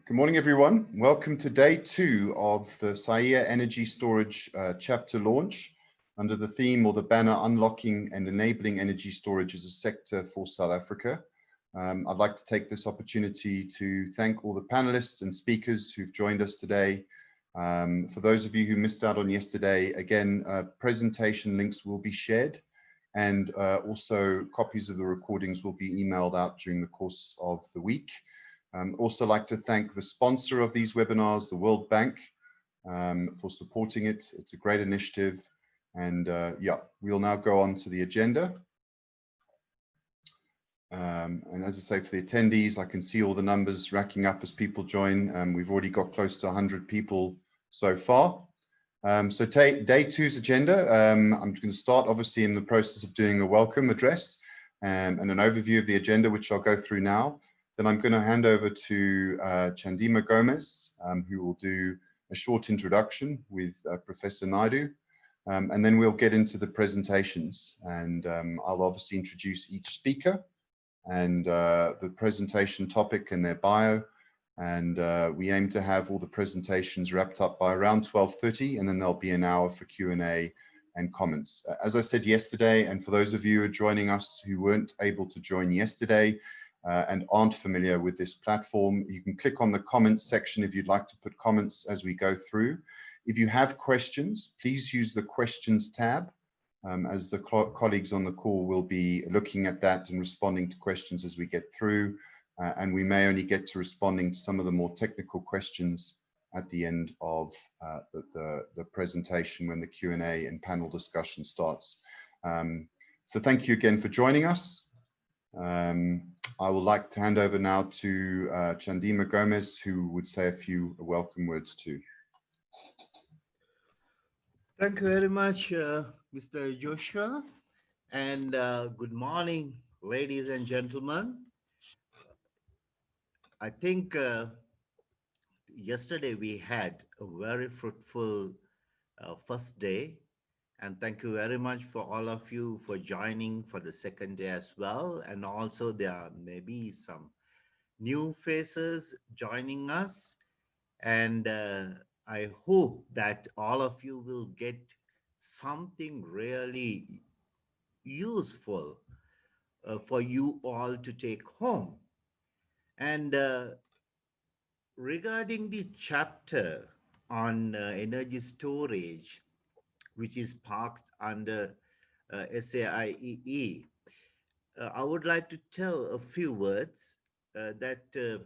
Good morning, everyone. Welcome to day 2 of the SAIEE Energy Storage chapter launch under the theme or the banner Unlocking and Enabling Energy Storage as a Sector for South Africa. I'd like to take this opportunity to thank all the panelists and speakers who've joined us today. For those of you who missed out on yesterday, again, presentation links will be shared, and also copies of the recordings will be emailed out during the course of the week. Also like to thank the sponsor of these webinars, the World Bank, for supporting it. It's a great initiative. And yeah, we'll now go on to the agenda. And as I say, for the attendees, I can see all the numbers racking up as people join. We've already got close to 100 people so far. So day 2's agenda, I'm going to start obviously in the process of doing a welcome address and an overview of the agenda, which I'll go through now. Then I'm going to hand over to Chandima Gomez, who will do a short introduction with Professor Naidu. And then we'll get into the presentations, and I'll obviously introduce each speaker and the presentation topic and their bio. And we aim to have all the presentations wrapped up by around 12:30, and then there'll be an hour for Q&A and comments. As I said yesterday, and for those of you who are joining us who weren't able to join yesterday, and aren't familiar with this platform, you can click on the comments section if you'd like to put comments as we go through. If you have questions, please use the questions tab, as the colleagues on the call will be looking at that and responding to questions as we get through. And we may only get to responding to some of the more technical questions at the end of the presentation when the Q&A and panel discussion starts. So thank you again for joining us. I would like to hand over now to Chandima Gomez, who would say a few welcome words too. Thank you very much, Mr. Joshua, and good morning, ladies and gentlemen. I think yesterday we had a very fruitful first day, and thank you very much for all of you for joining for the second day as well. And also there are maybe some new faces joining us, and I hope that all of you will get something really useful for you all to take home. And regarding the chapter on energy storage, which is parked under SAIEE, I would like to tell a few words that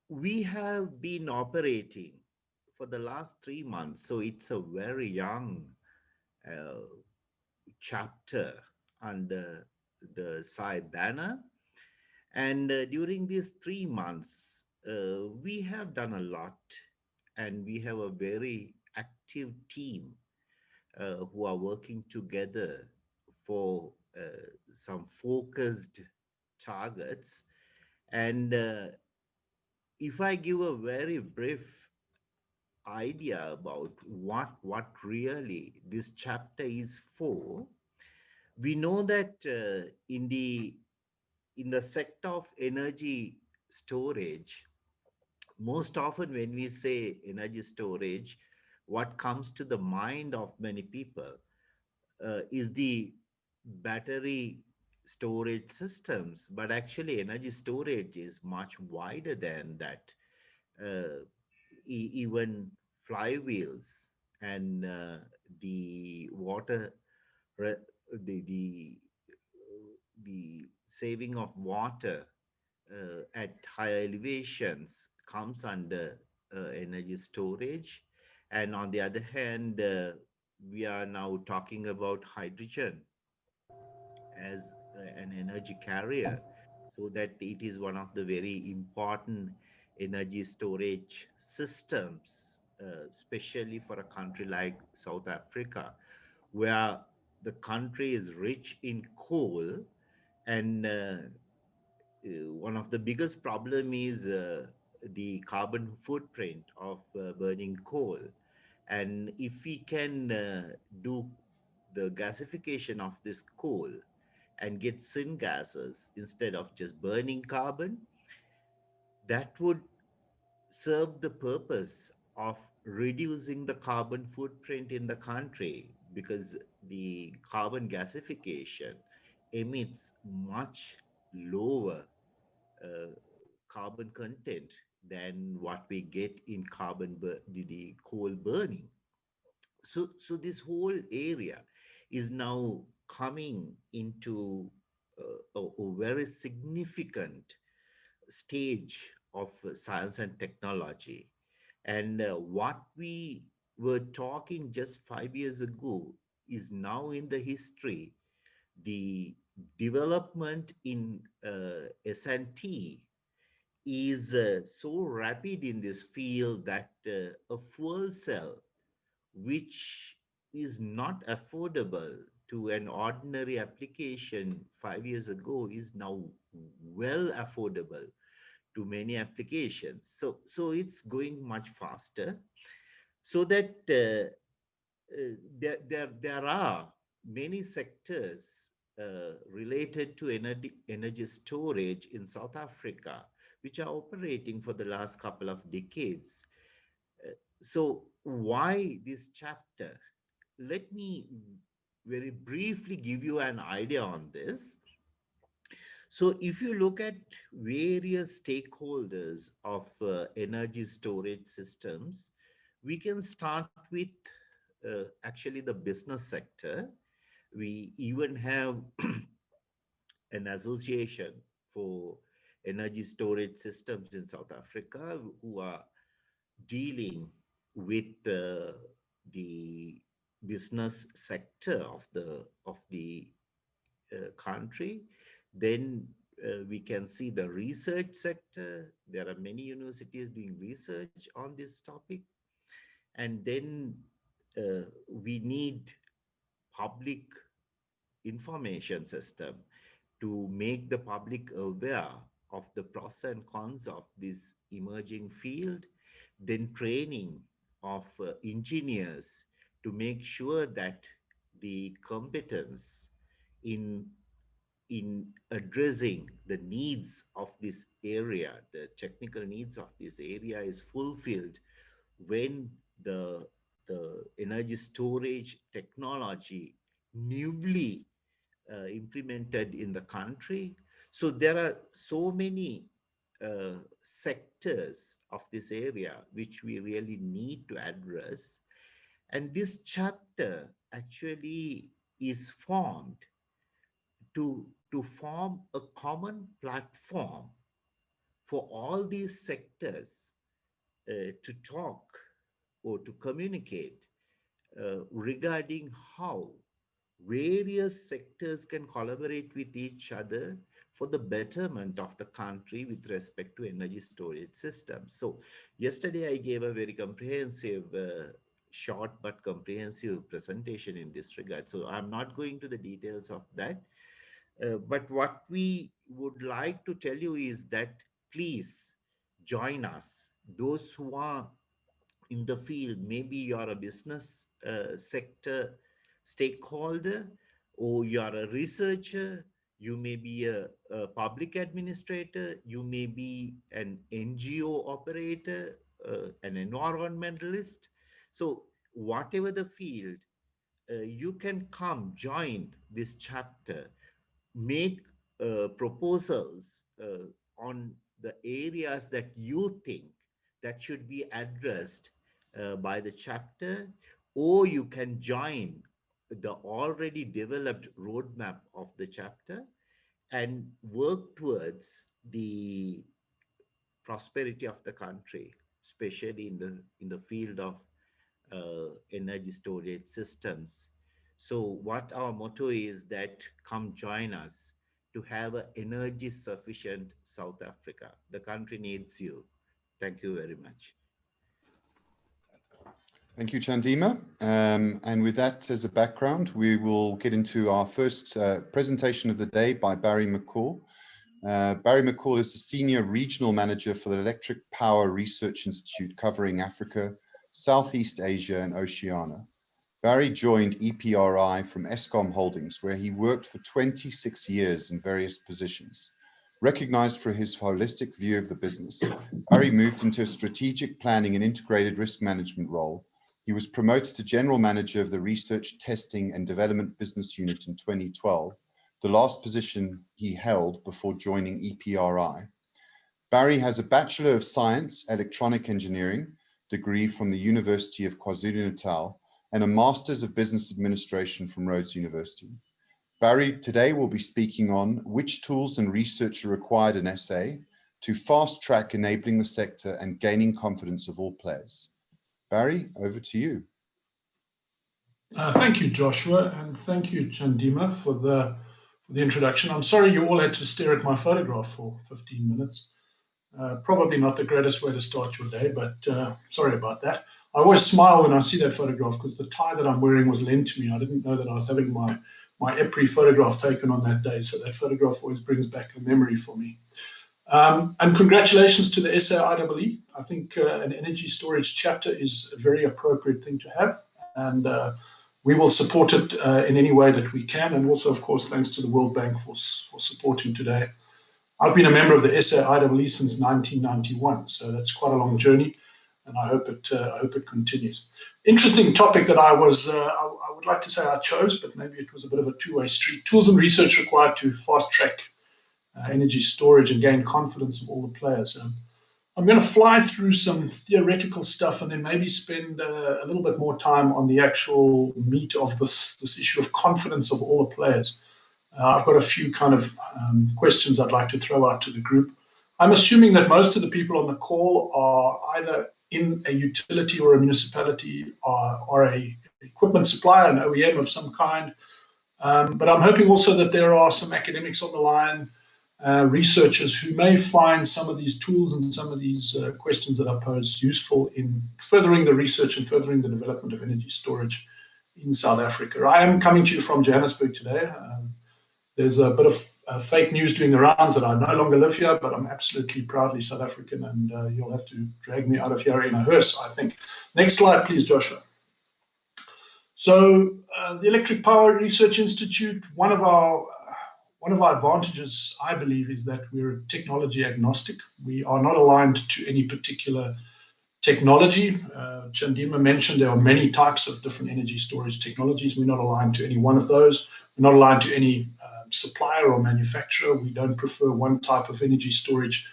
we have been operating for the last 3 months. So it's a very young chapter under the SAIEE banner. And during these 3 months, we have done a lot, and we have a very active team who are working together for some focused targets. And if I give a very brief idea about what really this chapter is for, we know that in the sector of energy storage, most often when we say energy storage, what comes to the mind of many people is the battery storage systems. But actually, energy storage is much wider than that. Even flywheels and the water, the saving of water at higher elevations comes under energy storage. And on the other hand, we are now talking about hydrogen as an energy carrier, so that it is one of the very important energy storage systems, especially for a country like South Africa, where the country is rich in coal. And one of the biggest problem is the carbon footprint of burning coal. And if we can do the gasification of this coal and get syngases instead of just burning carbon, that would serve the purpose of reducing the carbon footprint in the country, because the carbon gasification emits much lower uh, carbon content than what we get in the coal burning. So this whole area is now coming into a very significant stage of science and technology. And what we were talking just 5 years ago is now in the history. The development in S&T is so rapid in this field that a fuel cell, which is not affordable to an ordinary application 5 years ago, is now well affordable to many applications. So it's going much faster. So that there are many sectors related to energy storage in South Africa, which are operating for the last couple of decades. So why this chapter? Let me very briefly give you an idea on this. So if you look at various stakeholders of energy storage systems, we can start with actually the business sector. We even have an association for energy storage systems in South Africa who are dealing with the business sector of the country. Then we can see the research sector. There are many universities doing research on this topic. And then we need public information system to make the public aware of the pros and cons of this emerging field, then training of engineers to make sure that the competence in addressing the needs of this area, the technical needs of this area, is fulfilled when the energy storage technology newly implemented in the country. So there are so many sectors of this area which we really need to address. And this chapter actually is formed to form a common platform for all these sectors to talk or to communicate regarding how various sectors can collaborate with each other for the betterment of the country with respect to energy storage systems. So yesterday I gave a very comprehensive, short but comprehensive presentation in this regard. So I'm not going to the details of that. But what we would like to tell you is that please join us. Those who are in the field, maybe you are a business sector stakeholder, or you are a researcher, you may be a public administrator, you may be an NGO operator, an environmentalist. So whatever the field, you can come join this chapter, make proposals on the areas that you think that should be addressed by the chapter, or you can join the already developed roadmap of the chapter and work towards the prosperity of the country, especially in the field of energy storage systems. So what our motto is that come join us to have an energy sufficient South Africa. The country needs you. Thank you very much. Thank you, Chandima. And with that as a background, we will get into our first presentation of the day by Barry McCall. Barry McCall is the Senior Regional Manager for the Electric Power Research Institute covering Africa, Southeast Asia, and Oceania. Barry joined EPRI from Eskom Holdings, where he worked for 26 years in various positions. Recognized for his holistic view of the business, Barry moved into a strategic planning and integrated risk management role. He was promoted to General Manager of the Research, Testing and Development Business Unit in 2012, the last position he held before joining EPRI. Barry has a Bachelor of Science, Electronic Engineering degree from the University of KwaZulu-Natal and a Master's of Business Administration from Rhodes University. Barry today will be speaking on which tools and research are required in SA to fast track enabling the sector and gaining confidence of all players. Barry, over to you. Thank you, Joshua, and thank you, Chandima, for the introduction. I'm sorry you all had to stare at my photograph for 15 minutes. Probably not the greatest way to start your day, but sorry about that. I always smile when I see that photograph because the tie that I'm wearing was lent to me. I didn't know that I was having my EPRI photograph taken on that day, so that photograph always brings back a memory for me. And congratulations to the SAIEE. I think an energy storage chapter is a very appropriate thing to have, and we will support it in any way that we can, and also, of course, thanks to the World Bank for supporting today. I've been a member of the SAIEE since 1991, so that's quite a long journey, and I hope it continues. Interesting topic that I would like to say I chose, but maybe it was a bit of a two-way street. Tools and research required to fast-track energy storage and gain confidence of all the players. I'm going to fly through some theoretical stuff and then maybe spend a little bit more time on the actual meat of this issue of confidence of all the players. I've got a few kind of questions I'd like to throw out to the group. I'm assuming that most of the people on the call are either in a utility or a municipality or a equipment supplier, an OEM of some kind. But I'm hoping also that there are some academics on the line, researchers who may find some of these tools and some of these questions that are posed useful in furthering the research and furthering the development of energy storage in South Africa. I am coming to you from Johannesburg today. There's a bit of fake news doing the rounds that I no longer live here, but I'm absolutely proudly South African, and you'll have to drag me out of here in a hearse, I think. Next slide, please, Joshua. So the Electric Power Research Institute, one of our advantages, I believe, is that we're technology agnostic. We are not aligned to any particular technology. Chandima mentioned there are many types of different energy storage technologies. We're not aligned to any one of those. We're not aligned to any supplier or manufacturer. We don't prefer one type of energy storage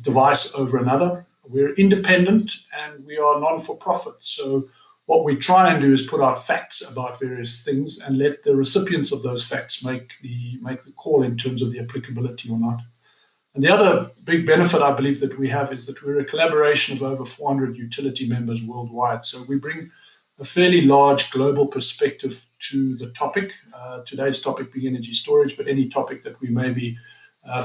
device over another. We're independent and we are non-for-profit. So what we try and do is put out facts about various things and let the recipients of those facts make the call in terms of the applicability or not. And the other big benefit I believe that we have is that we're a collaboration of over 400 utility members worldwide. So we bring a fairly large global perspective to the topic. Today's topic being energy storage, but any topic that we may be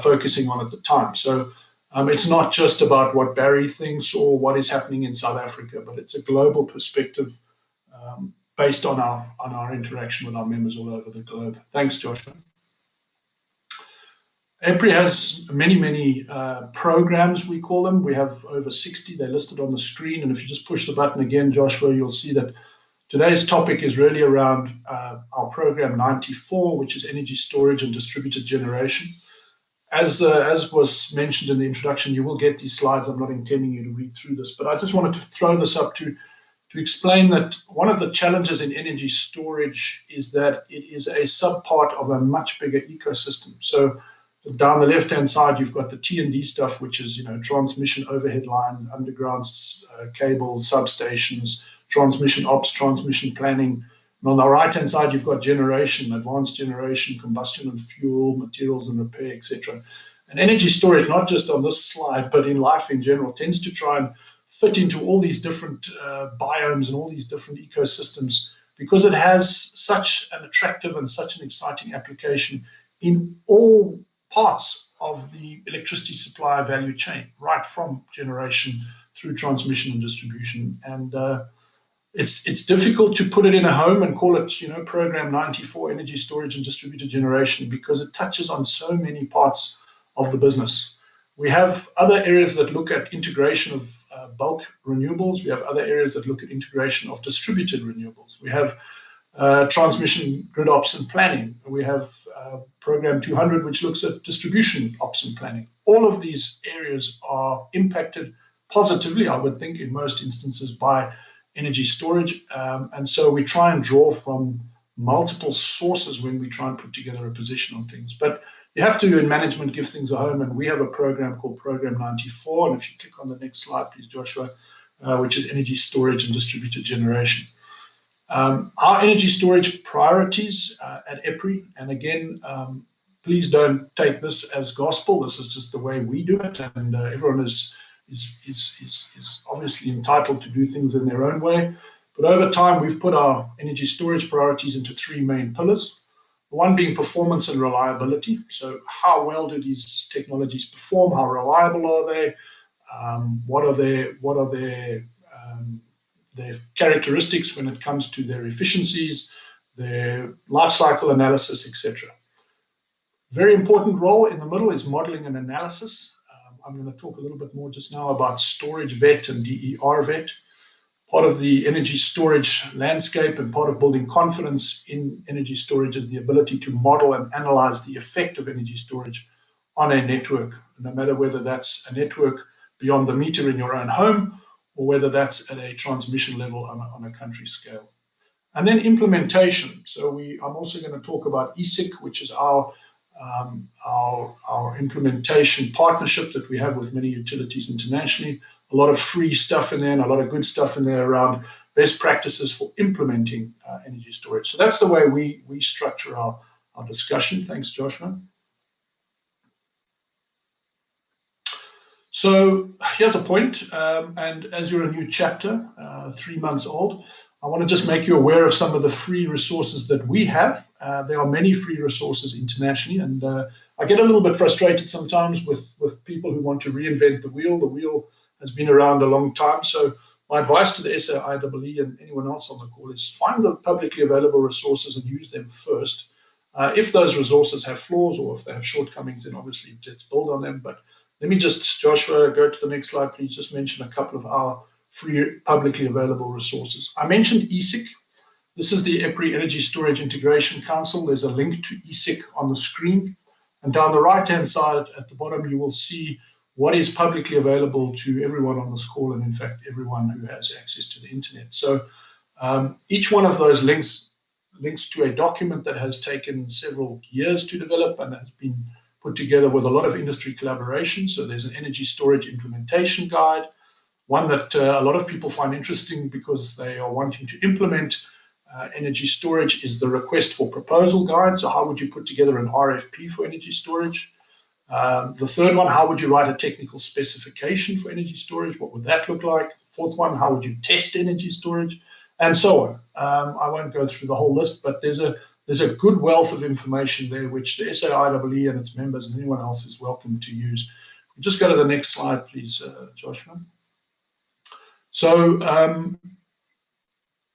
focusing on at the time. So it's not just about what Barry thinks or what is happening in South Africa, but it's a global perspective based on our interaction with our members all over the globe. Thanks, Joshua. EPRI has many programs, we call them. We have over 60. They're listed on the screen. And if you just push the button again, Joshua, you'll see that today's topic is really around our program 94, which is energy storage and distributed generation. As was mentioned in the introduction, you will get these slides. I'm not intending you to read through this, but I just wanted to throw this up to explain that one of the challenges in energy storage is that it is a subpart of a much bigger ecosystem. So down the left-hand side, you've got the T&D stuff, which is, transmission overhead lines, underground cables, substations, transmission ops, transmission planning. And on the right-hand side, you've got generation, advanced generation, combustion and fuel, materials and repair, etc. And energy storage, not just on this slide, but in life in general, tends to try and fit into all these different biomes and all these different ecosystems because it has such an attractive and such an exciting application in all parts of the electricity supply value chain, right from generation through transmission and distribution. And it's difficult to put it in a home and call it, program 94 energy storage and distributed generation because it touches on so many parts of the business. We have other areas that look at integration of bulk renewables. We have other areas that look at integration of distributed renewables. We have transmission grid ops and planning. We have program 200, which looks at distribution ops and planning. All of these areas are impacted positively, I would think, in most instances by energy storage. And so we try and draw from multiple sources when we try and put together a position on things. But you have to, in management, give things a home. And we have a program called Program 94. And if you click on the next slide, please, Joshua, which is energy storage and distributed generation. Our energy storage priorities at EPRI, and again, please don't take this as gospel. This is just the way we do it, and everyone is obviously entitled to do things in their own way. But over time, we've put our energy storage priorities into three main pillars. One being performance and reliability. So how well do these technologies perform? How reliable are they? What are their characteristics when it comes to their efficiencies, their life cycle analysis, etc. Very important role in the middle is modeling and analysis. I'm going to talk a little bit more just now about storage vet and DER vet. Part of the energy storage landscape and part of building confidence in energy storage is the ability to model and analyze the effect of energy storage on a network, no matter whether that's a network beyond the meter in your own home or whether that's at a transmission level on a country scale. And then implementation. So I'm also going to talk about ESIC, which is our implementation partnership that we have with many utilities internationally. A lot of free stuff in there and a lot of good stuff in there around best practices for implementing energy storage. So that's the way we structure our discussion. Thanks, Joshua. So here's a point, and as you're a new chapter, 3 months old, I want to just make you aware of some of the free resources that we have. There are many free resources internationally, and I get a little bit frustrated sometimes with people who want to reinvent the wheel. The wheel has been around a long time, so my advice to the SAIEE and anyone else on the call is find the publicly available resources and use them first. If those resources have flaws or if they have shortcomings, then obviously let's build on them. But let me just, Joshua, go to the next slide, please. Just mention a couple of our free publicly available resources. I mentioned ESIC. This is the EPRI Energy Storage Integration Council. There's a link to ESIC on the screen. And down the right-hand side at the bottom, you will see what is publicly available to everyone on this call, and in fact, everyone who has access to the internet. So each one of those links to a document that has taken several years to develop and has been put together with a lot of industry collaboration. So there's an energy storage implementation guide, one that a lot of people find interesting because they are wanting to implement energy storage is the request for proposal guide. So how would you put together an RFP for energy storage? The third one, how would you write a technical specification for energy storage? What would that look like? Fourth one, how would you test energy storage? And so on. I won't go through the whole list, but there's a good wealth of information there, which the SAIEE and its members and anyone else is welcome to use. We'll just go to the next slide, please, Joshua. So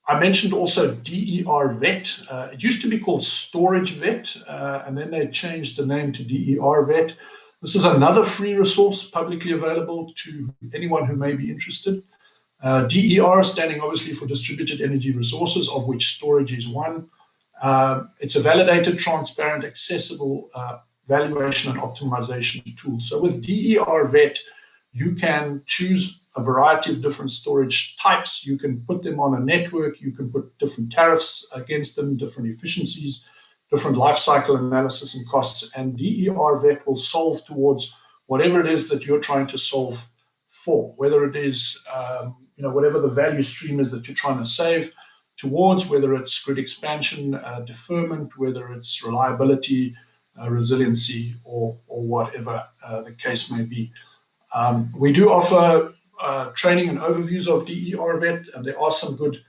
I mentioned also DER vet. It used to be called Storage Vet, and then they changed the name to DER vet. This is another free resource publicly available to anyone who may be interested. DER standing obviously for Distributed Energy Resources, of which storage is one. It's a validated, transparent, accessible valuation and optimization tool. So with DER vet, you can choose a variety of different storage types. You can put them on a network. You can put different tariffs against them, different efficiencies, different life cycle analysis and costs. And DER vet will solve towards whatever it is that you're trying to solve for, whether it is whatever the value stream is that you're trying to save towards, whether it's grid expansion, deferment, whether it's reliability, resiliency, or whatever the case may be. We do offer training and overviews of DER vet, and there are some good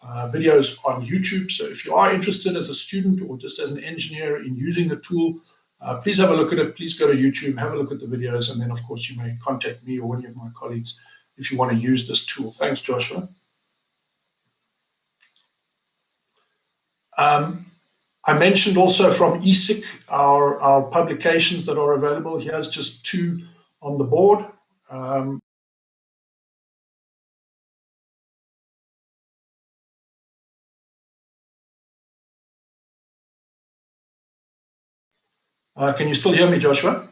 videos on YouTube. So if you are interested as a student or just as an engineer in using the tool, please have a look at it. Please go to YouTube, have a look at the videos, and then of course you may contact me or one of my colleagues if you want to use this tool. Thanks, Joshua. I mentioned also from ESIC our publications that are available. Here's just two on the board. Can you still hear me, Joshua?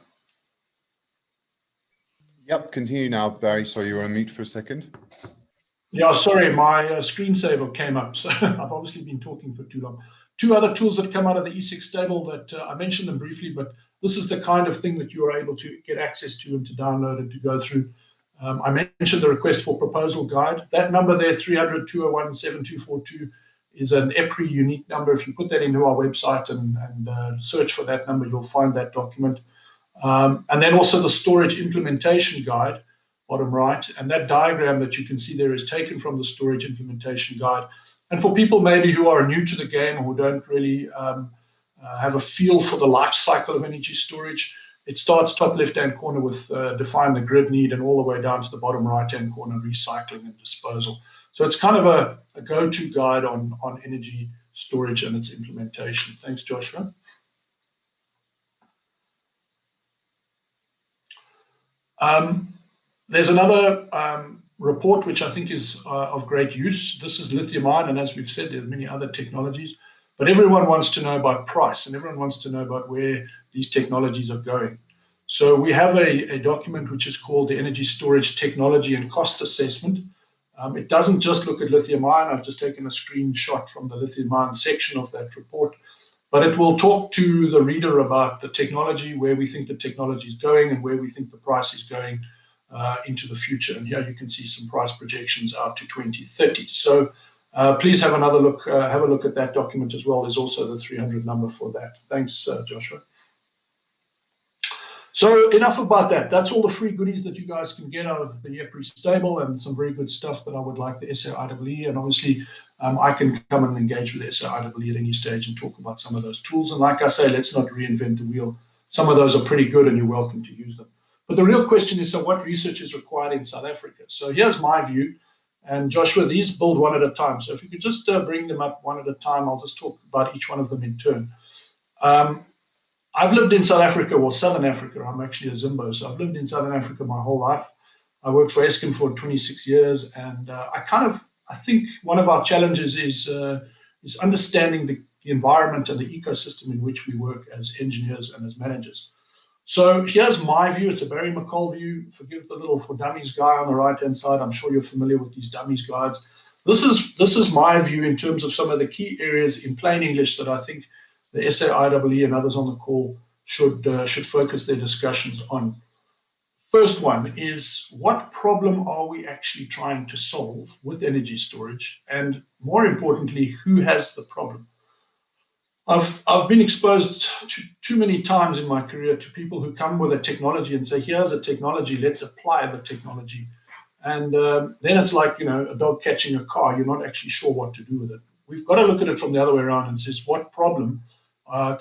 Yep, continue now, Barry. Sorry, you were on mute for a second. Yeah, sorry, my screensaver came up, so I've obviously been talking for too long. Two other tools that come out of the E6 stable that I mentioned them briefly, but this is the kind of thing that you are able to get access to and to download and to go through. I mentioned the request for proposal guide. That number there, 300-201-7242, is an EPRI unique number. If you put that into our website and search for that number, you'll find that document. And then also the storage implementation guide, bottom right, and that diagram that you can see there is taken from the storage implementation guide. And for people maybe who are new to the game or who don't really have a feel for the life cycle of energy storage, it starts top left-hand corner with define the grid need and all the way down to the bottom right-hand corner, recycling and disposal. So it's kind of a go-to guide on energy storage and its implementation. Thanks, Joshua. There's another report which I think is of great use. This is lithium ion, and as we've said, there are many other technologies, but everyone wants to know about price and everyone wants to know about where these technologies are going. So we have a document which is called the Energy Storage Technology and Cost Assessment. It doesn't just look at lithium ion. I've just taken a screenshot from the lithium ion section of that report, but it will talk to the reader about the technology, where we think the technology is going and where we think the price is going into the future. And here you can see some price projections out to 2030. So please have another look, have a look at that document as well. There's also the 300 number for that. Thanks, Joshua. So enough about that. That's all the free goodies that you guys can get out of the EPRI stable, and some very good stuff that I would like the SAIEE. And obviously, I can come and engage with the SAIEE at any stage and talk about some of those tools. And like I say, let's not reinvent the wheel. Some of those are pretty good and you're welcome to use them. But the real question is, so what research is required in South Africa? So here's my view. And Joshua, these build one at a time. So if you could just bring them up one at a time, I'll just talk about each one of them in turn. I've lived in South Africa, or Southern Africa. I'm actually a Zimbo, so I've lived in Southern Africa my whole life. I worked for Eskom for 26 years, and I think one of our challenges is understanding the environment and the ecosystem in which we work as engineers and as managers. So here's my view. It's a Barry McColl view. Forgive the little for dummies guy on the right-hand side. I'm sure you're familiar with these dummies guides. This is my view in terms of some of the key areas in plain English that I think the SAIEE and others on the call should focus their discussions on. First one is, what problem are we actually trying to solve with energy storage? And more importantly, who has the problem? I've been exposed too many times in my career to people who come with a technology and say, here's a technology, let's apply the technology. And then it's like, you know, a dog catching a car. You're not actually sure what to do with it. We've got to look at it from the other way around and says, what problem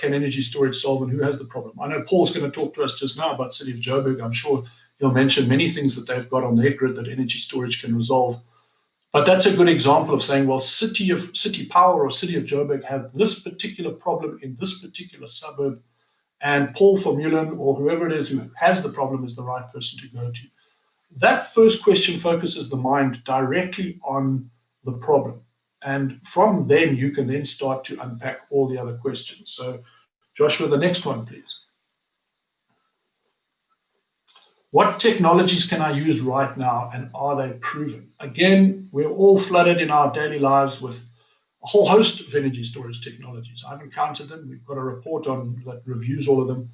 can energy storage solve, and who has the problem? I know Paul's going to talk to us just now about City of Joburg. I'm sure he'll mention many things that they've got on their grid that energy storage can resolve. But that's a good example of saying, well, City Power or City of Joburg have this particular problem in this particular suburb, and Paul Formulan or whoever it is who has the problem is the right person to go to. That first question focuses the mind directly on the problem. And from then, you can then start to unpack all the other questions. So, Joshua, the next one, please. What technologies can I use right now, and are they proven? Again, we're all flooded in our daily lives with a whole host of energy storage technologies. I haven't counted them. We've got a report on that reviews all of them.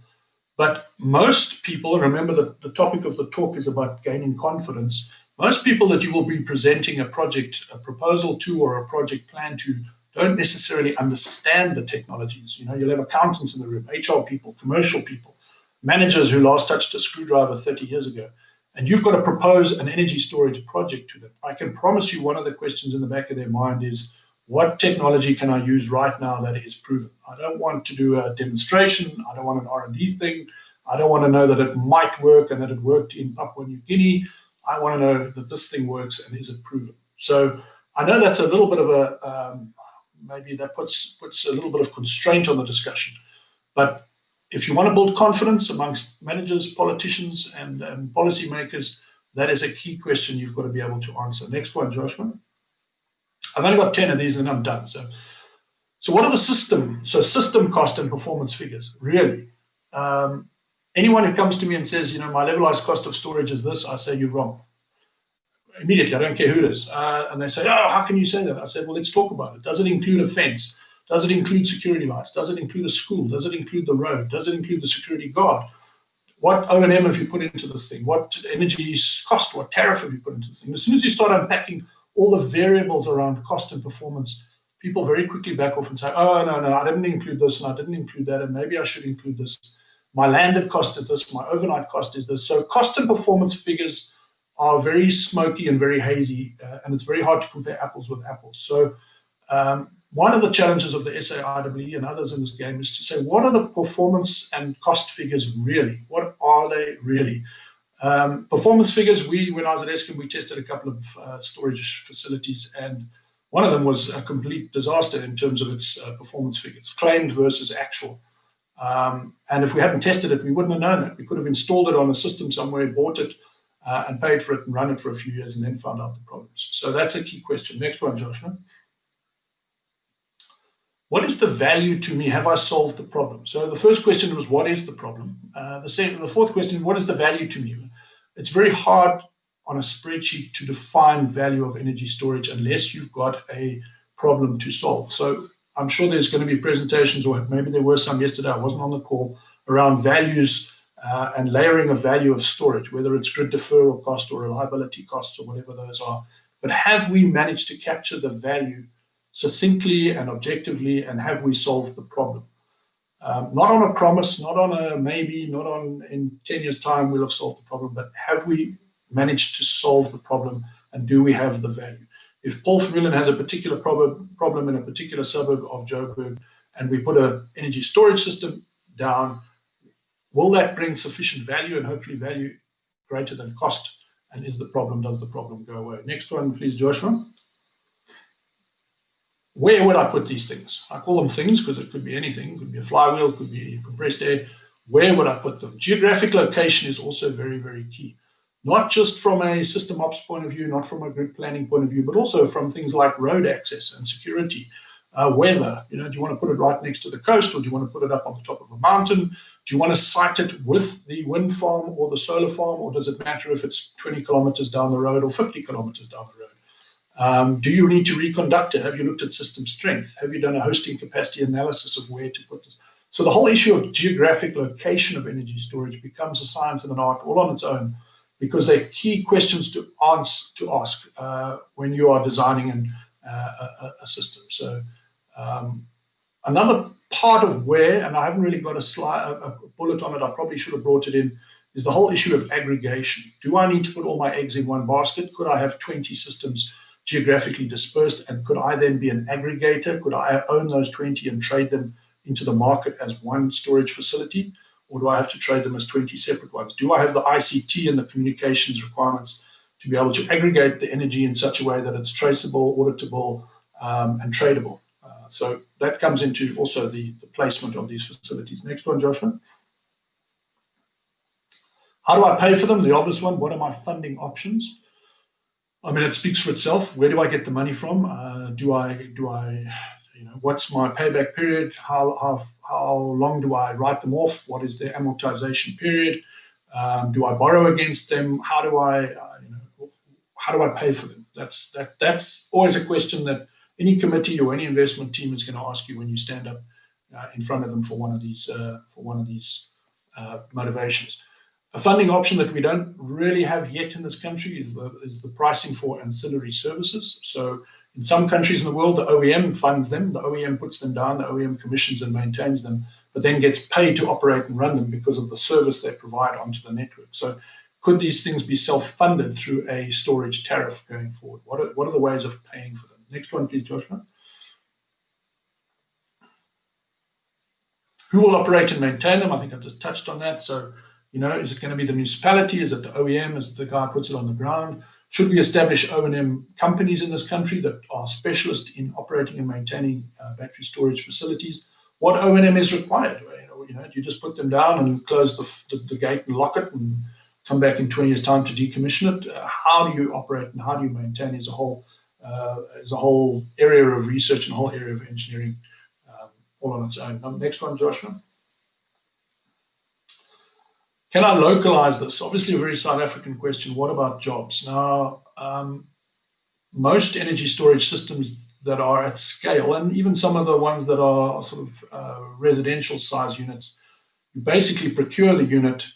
But most people, remember that the topic of the talk is about gaining confidence. Most people that you will be presenting a project, a proposal to, or a project plan to, don't necessarily understand the technologies. You know, you'll have accountants in the room, HR people, commercial people, managers who last touched a screwdriver 30 years ago. And you've got to propose an energy storage project to them. I can promise you one of the questions in the back of their mind is, what technology can I use right now that is proven? I don't want to do a demonstration. I don't want an R&D thing. I don't want to know that it might work and that it worked in Papua New Guinea. I want to know that this thing works and is it proven? So I know that's a little bit of a, maybe that puts a little bit of constraint on the discussion. But if you want to build confidence amongst managers, politicians, and policymakers, that is a key question you've got to be able to answer. Next one, Joshua. I've only got 10 of these and I'm done. So what are the system cost and performance figures? Really, Anyone who comes to me and says, you know, my levelized cost of storage is this, I say, you're wrong. Immediately, I don't care who it is. And they say, oh, how can you say that? I said, well, let's talk about it. Does it include a fence? Does it include security lights? Does it include a school? Does it include the road? Does it include the security guard? What O&M have you put into this thing? What energy cost? What tariff have you put into this thing? As soon as you start unpacking all the variables around cost and performance, people very quickly back off and say, oh, no, I didn't include this, and I didn't include that, and maybe I should include this. My landed cost is this, my overnight cost is this. So cost and performance figures are very smoky and very hazy, and it's very hard to compare apples with apples. So one of the challenges of the SAIEE and others in this game is to say, what are the performance and cost figures really? What are they really? Performance figures, when I was at Eskom, we tested a couple of storage facilities, and one of them was a complete disaster in terms of its performance figures, claimed versus actual. And if we hadn't tested it, we wouldn't have known that. We could have installed it on a system somewhere, bought it, and paid for it and run it for a few years and then found out the problems. So that's a key question. Next one, Joshua. What is the value to me? Have I solved the problem? So the first question was, what is the problem? The fourth question, what is the value to me? It's very hard on a spreadsheet to define value of energy storage unless you've got a problem to solve. So I'm sure there's going to be presentations, or maybe there were some yesterday, I wasn't on the call, around values and layering of value of storage, whether it's grid deferral cost or reliability costs or whatever those are. But have we managed to capture the value succinctly and objectively, and have we solved the problem? Not on a promise, not on a maybe, not on in 10 years' time we'll have solved the problem, but have we managed to solve the problem, and do we have the value? If Paul Vermeulen has a particular problem in a particular suburb of Joburg, and we put an energy storage system down, will that bring sufficient value, and hopefully value greater than cost? And does the problem go away? Next one, please, Joshua. Where would I put these things? I call them things because it could be anything. It could be a flywheel, it could be compressed air. Where would I put them? Geographic location is also very, very key. Not just from a system ops point of view, not from a grid planning point of view, but also from things like road access and security, weather. You know, do you want to put it right next to the coast, or do you want to put it up on the top of a mountain? Do you want to site it with the wind farm or the solar farm, or does it matter if it's 20 kilometers down the road or 50 kilometers down the road? Do you need to reconduct it? Have you looked at system strength? Have you done a hosting capacity analysis of where to put this? So the whole issue of geographic location of energy storage becomes a science and an art all on its own, because they're key questions to ask when you are designing a system. So another part of where, and I haven't really got a bullet on it, I probably should have brought it in, is the whole issue of aggregation. Do I need to put all my eggs in one basket? Could I have 20 systems geographically dispersed, and could I then be an aggregator? Could I own those 20 and trade them into the market as one storage facility, or do I have to trade them as 20 separate ones? Do I have the ICT and the communications requirements to be able to aggregate the energy in such a way that it's traceable, auditable, and tradable? So that comes into also the placement of these facilities. Next one, Joshua. How do I pay for them? The obvious one. What are my funding options? I mean, it speaks for itself. Where do I get the money from? What's my payback period? How long do I write them off? What is their amortization period? Do I borrow against them? How do I pay for them? That's always a question that any committee or any investment team is going to ask you when you stand up in front of them for one of these motivations. A funding option that we don't really have yet in this country is the pricing for ancillary services. So in some countries in the world, the OEM funds them, the OEM puts them down, the OEM commissions and maintains them, but then gets paid to operate and run them because of the service they provide onto the network. So could these things be self-funded through a storage tariff going forward? What are the ways of paying for them? Next one, please, Joshua. Who will operate and maintain them? I think I've just touched on that. So, is it going to be the municipality? Is it the OEM? Is it the guy who puts it on the ground? Should we establish O&M companies in this country that are specialists in operating and maintaining battery storage facilities? What O&M is required? Do you just put them down and close the gate and lock it and come back in 20 years' time to decommission it? How do you operate and how do you maintain as a whole area of research and a whole area of engineering all on its own? Next one, Joshua. Can I localize this? Obviously a very South African question. What about jobs? Now, most energy storage systems that are at scale, and even some of the ones that are sort of residential size units, you basically procure the unit.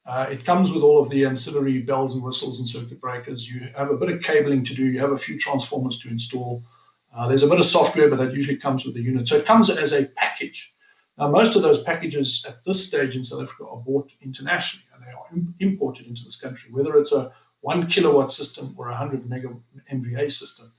It comes with all of the ancillary bells and whistles and circuit breakers. You have a bit of cabling to do. You have a few transformers to install. There's a bit of software, but that usually comes with the unit. So it comes as a package. Now, most of those packages at this stage in South Africa are bought internationally, and they are imported into this country, whether it's a 1 kilowatt system or a 100 mega MVA system.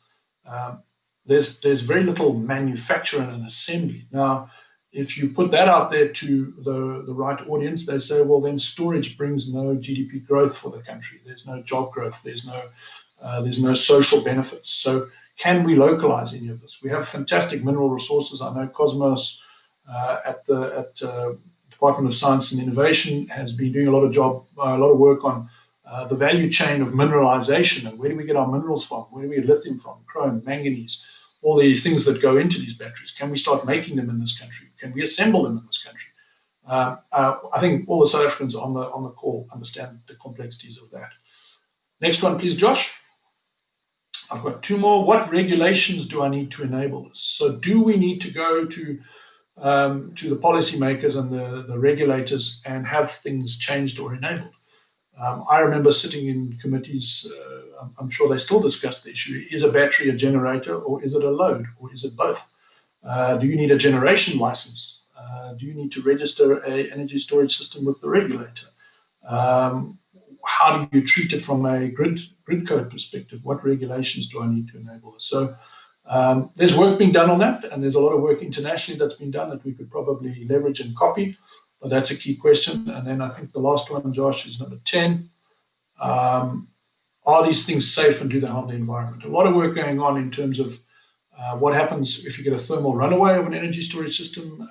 There's very little manufacture and assembly. Now, if you put that out there to the right audience, they say, well, then storage brings no GDP growth for the country. There's no job growth. There's no social benefits. So can we localize any of this? We have fantastic mineral resources. I know Cosmos at the Department of Science and Innovation has been doing a lot of work on the value chain of mineralization, and where do we get our minerals from? Where do we get lithium from? Chrome, manganese, all the things that go into these batteries. Can we start making them in this country? Can we assemble them in this country? I think all the South Africans on the call understand the complexities of that. Next one, please, Josh. I've got two more. What regulations do I need to enable this? So do we need to go to the policymakers and the regulators and have things changed or enabled? I remember sitting in committees, I'm sure they still discuss the issue. Is a battery a generator, or is it a load, or is it both? Do you need a generation license? Do you need to register an energy storage system with the regulator? How do you treat it from a grid code perspective? What regulations do I need to enable this? So there's work being done on that, and there's a lot of work internationally that's been done that we could probably leverage and copy. But that's a key question. And then I think the last one, Josh, is number 10. Are these things safe and do they harm the environment? A lot of work going on in terms of what happens if you get a thermal runaway of an energy storage system,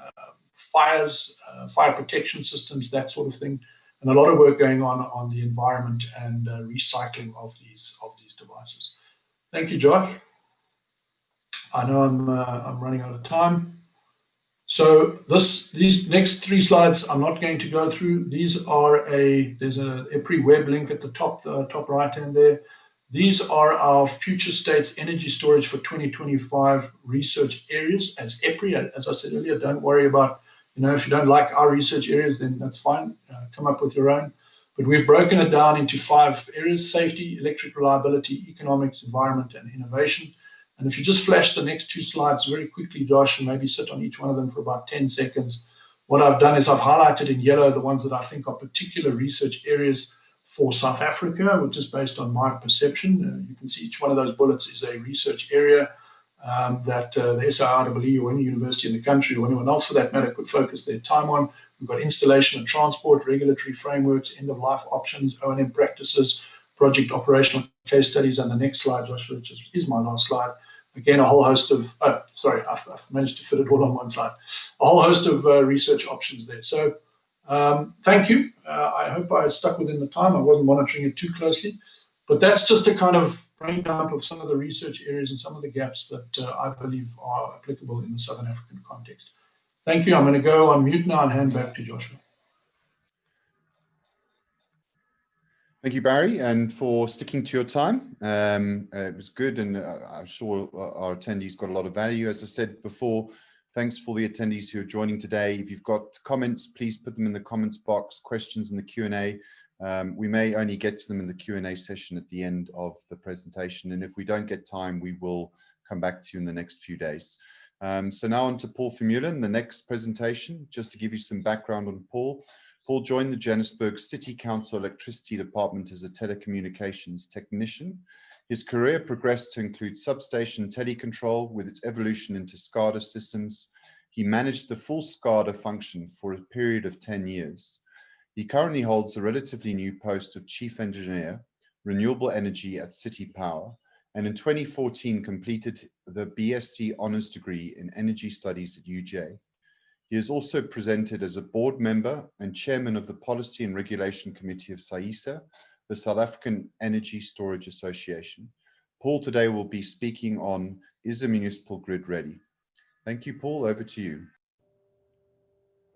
fires, fire protection systems, that sort of thing. And a lot of work going on the environment and recycling of these devices. Thank you, Josh. I know I'm running out of time. So these next three slides I'm not going to go through. There's a EPRI web link at the top right hand there. These are our future states energy storage for 2025 research areas as EPRI. As I said earlier, don't worry about, if you don't like our research areas, then that's fine. Come up with your own. But we've broken it down into 5 areas: safety, electric reliability, economics, environment, and innovation. And if you just flash the next 2 slides very quickly, Josh, and maybe sit on each one of them for about 10 seconds, what I've done is I've highlighted in yellow the ones that I think are particular research areas for South Africa, which is based on my perception. You can see each one of those bullets is a research area that the SAIEE or any university in the country or anyone else for that matter could focus their time on. We've got installation and transport, regulatory frameworks, end-of-life options, O&M practices, project operational case studies, and the next slide, Joshua, which is my last slide. Again, a whole host of, I've managed to fit it all on one slide. A whole host of research options there. So thank you. I hope I stuck within the time. I wasn't monitoring it too closely, but that's just a kind of brain dump of some of the research areas and some of the gaps that I believe are applicable in the Southern African context. Thank you. I'm going to go on mute now and hand back to Joshua. Thank you, Barry, and for sticking to your time. It was good, and I'm sure our attendees got a lot of value. As I said before, thanks for the attendees who are joining today. If you've got comments, please put them in the comments box, questions in the Q&A. We may only get to them in the Q&A session at the end of the presentation, and if we don't get time, we will come back to you in the next few days. So now on to Paul Vermeulen, the next presentation. Just to give you some background on Paul. Paul joined the Johannesburg City Council Electricity Department as a telecommunications technician. His career progressed to include substation telecontrol with its evolution into SCADA systems. He managed the full SCADA function for a period of 10 years. He currently holds a relatively new post of Chief Engineer, Renewable Energy at City Power, and in 2014 completed the BSc Honours degree in Energy Studies at UJ. He is also presented as a board member and chairman of the Policy and Regulation Committee of SAIEE, the South African Energy Storage Association. Paul today will be speaking on, is the municipal grid ready? Thank you, Paul. Over to you.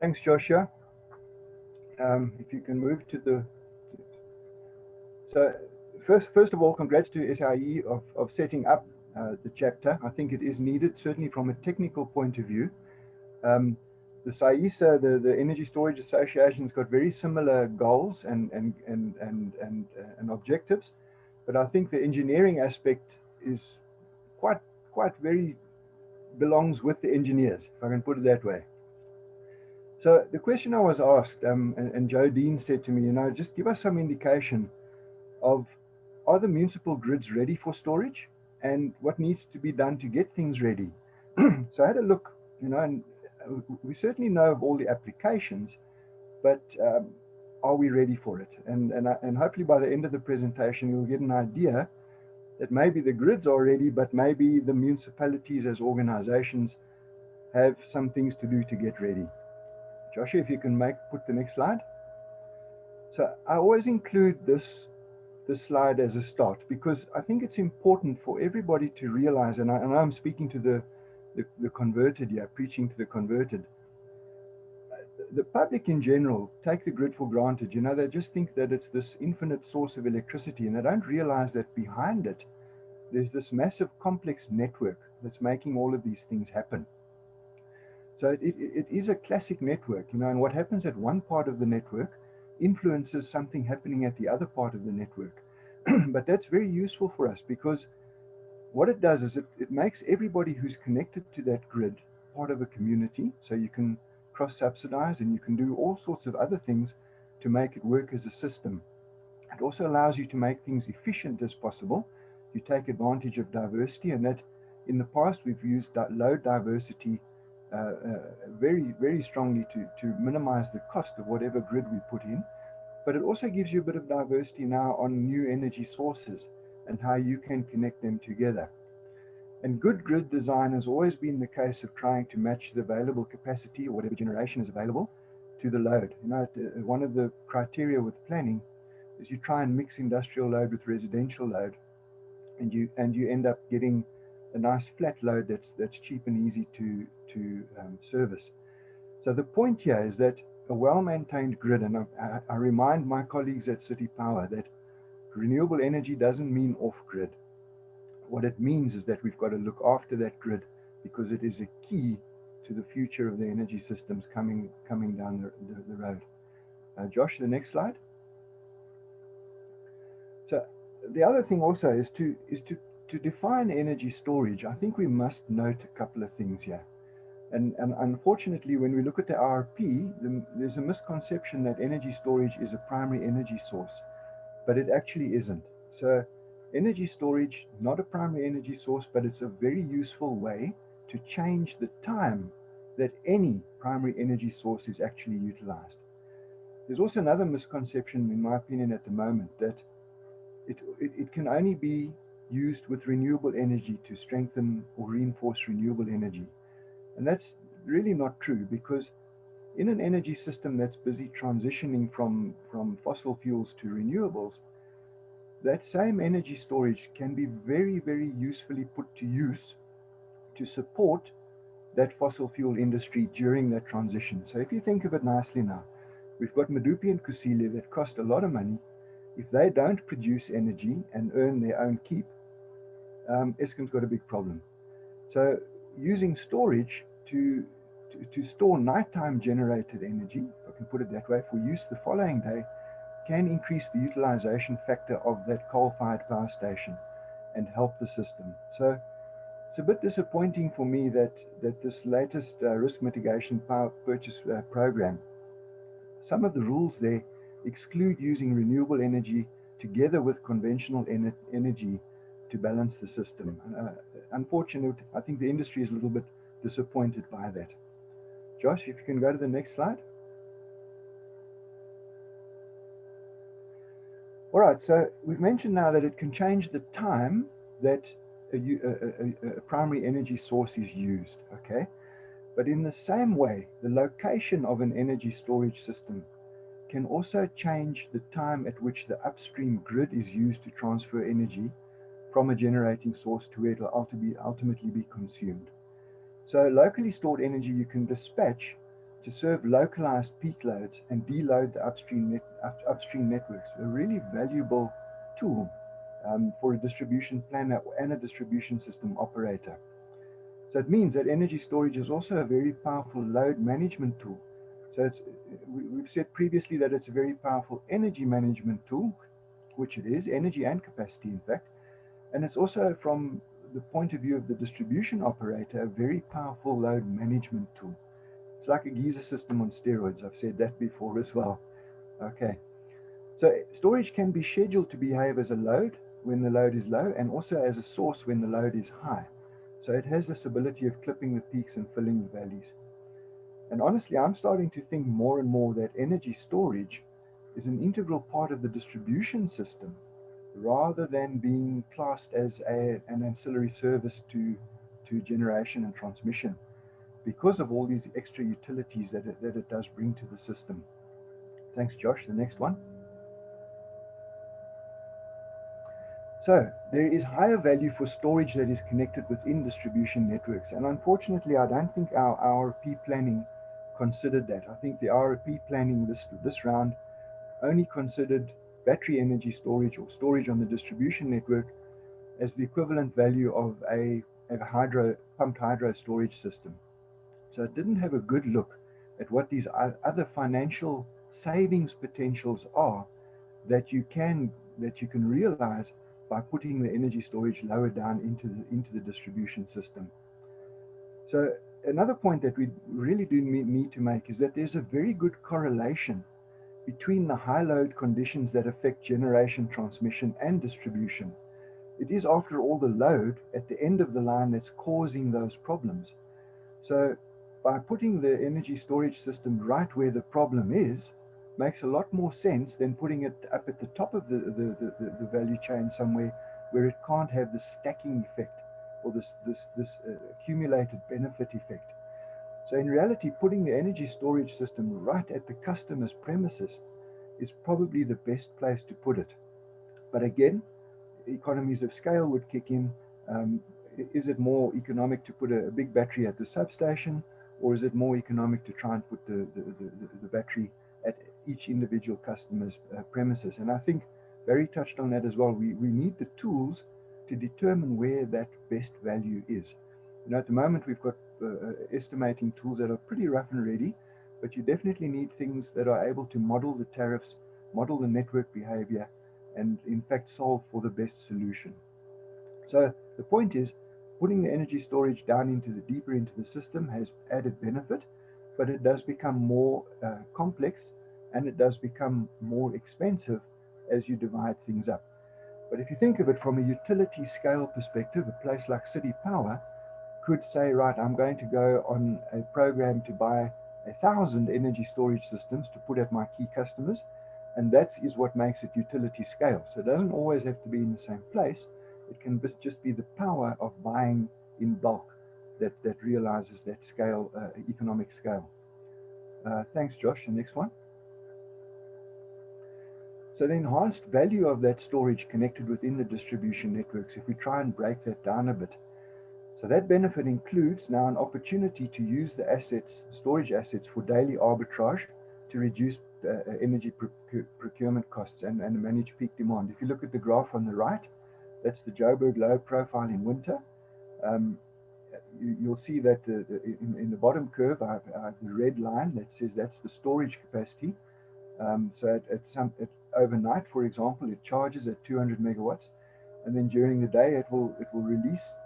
Thanks, Joshua. If you can move to the... So first of all, congrats to SAIEE of setting up the chapter. I think it is needed, certainly from a technical point of view. The SAIEE, the Energy Storage Association, has got very similar goals and objectives, but I think the engineering aspect is quite very belongs with the engineers, if I can put it that way. So the question I was asked, and Joe Dean said to me, just give us some indication of, are the municipal grids ready for storage, and what needs to be done to get things ready? So I had a look, and we certainly know of all the applications, but are we ready for it? And hopefully by the end of the presentation, you'll get an idea that maybe the grids are ready, but maybe the municipalities as organizations have some things to do to get ready. Joshua, if you can put the next slide. So I always include this slide as a start, because I think it's important for everybody to realize, and I'm speaking to the converted here, preaching to the converted. The public in general take the grid for granted. They just think that it's this infinite source of electricity, and they don't realize that behind it, there's this massive complex network that's making all of these things happen. So it is a classic network, and what happens at one part of the network influences something happening at the other part of the network. But that's very useful for us, because what it does is it makes everybody who's connected to that grid part of a community, so you can cross-subsidize and you can do all sorts of other things to make it work as a system. It also allows you to make things efficient as possible. You take advantage of diversity, and that in the past we've used load diversity very, very strongly to minimize the cost of whatever grid we put in. But it also gives you a bit of diversity now on new energy sources and how you can connect them together. And good grid design has always been the case of trying to match the available capacity, or whatever generation is available, to the load. One of the criteria with planning is you try and mix industrial load with residential load, and you end up getting a nice flat load that's cheap and easy to service. So the point here is that a well-maintained grid, and I remind my colleagues at City Power that renewable energy doesn't mean off-grid. What it means is that we've got to look after that grid, because it is a key to the future of the energy systems coming down the road. Josh, the next slide. So the other thing also is to define energy storage. I think we must note a couple of things here. And unfortunately, when we look at the RP, there's a misconception that energy storage is a primary energy source, but it actually isn't. So energy storage, not a primary energy source, but it's a very useful way to change the time that any primary energy source is actually utilized. There's also another misconception, in my opinion, at the moment, that it can only be used with renewable energy to strengthen or reinforce renewable energy. And that's really not true, because in an energy system that's busy transitioning from fossil fuels to renewables, that same energy storage can be very, very usefully put to use to support that fossil fuel industry during that transition. So if you think of it nicely now, we've got Medupi and Kusile that cost a lot of money. If they don't produce energy and earn their own keep, Eskom's got a big problem. So using storage to store nighttime generated energy, if I can put it that way, for use the following day, can increase the utilization factor of that coal-fired power station and help the system. So it's a bit disappointing for me that this latest risk mitigation power purchase program, some of the rules there exclude using renewable energy together with conventional energy to balance the system. Unfortunately, I think the industry is a little bit disappointed by that. Josh, if you can go to the next slide. All right, so we've mentioned now that it can change the time that a primary energy source is used, okay? But in the same way, the location of an energy storage system can also change the time at which the upstream grid is used to transfer energy from a generating source to where it will ultimately be consumed. So locally stored energy you can dispatch to serve localized peak loads and deload the upstream networks, a really valuable tool for a distribution planner and a distribution system operator. So it means that energy storage is also a very powerful load management tool. So we've said previously that it's a very powerful energy management tool, which it is, energy and capacity in fact. And it's also, from the point of view of the distribution operator, a very powerful load management tool. It's like a geyser system on steroids. I've said that before as well. Okay. So storage can be scheduled to behave as a load when the load is low, and also as a source when the load is high. So it has this ability of clipping the peaks and filling the valleys. And honestly, I'm starting to think more and more that energy storage is an integral part of the distribution system, rather than being classed as an ancillary service to generation and transmission, because of all these extra utilities that it does bring to the system. Thanks, Josh. The next one. So there is higher value for storage that is connected within distribution networks. And unfortunately, I don't think our RP planning considered that. I think the RP planning this round only considered battery energy storage or storage on the distribution network as the equivalent value of a pumped hydro storage system. So it didn't have a good look at what these other financial savings potentials are that you can realize by putting the energy storage lower down into the distribution system. So another point that we really do need to make is that there's a very good correlation between the high load conditions that affect generation, transmission, and distribution. It is, after all, the load at the end of the line that's causing those problems. So by putting the energy storage system right where the problem is, makes a lot more sense than putting it up at the top of the value chain somewhere where it can't have the stacking effect or this accumulated benefit effect. So in reality, putting the energy storage system right at the customer's premises is probably the best place to put it. But again, economies of scale would kick in. Is it more economic to put a big battery at the substation, or is it more economic to try and put the battery at each individual customer's premises? And I think Barry touched on that as well. We need the tools to determine where that best value is. You know, at the moment we've got estimating tools that are pretty rough and ready, but you definitely need things that are able to model the tariffs, model the network behavior, and in fact solve for the best solution. So the point is, putting the energy storage down deeper into the system has added benefit, but it does become more complex, and it does become more expensive as you divide things up. But if you think of it from a utility scale perspective, a place like City Power could say, right, I'm going to go on a program to buy 1,000 energy storage systems to put at my key customers, and that is what makes it utility scale. So it doesn't always have to be in the same place. It can just be the power of buying in bulk that realizes that scale, economic scale. Thanks, Josh. The next one. So the enhanced value of that storage connected within the distribution networks, if we try and break that down a bit. So that benefit includes now an opportunity to use the assets, storage assets, for daily arbitrage to reduce energy procurement costs and manage peak demand. If you look at the graph on the right, that's the Joburg load profile in winter. You'll see that in the bottom curve, I have the red line that says that's the storage capacity. So at overnight, for example, it charges at 200 megawatts, and then during the day it will release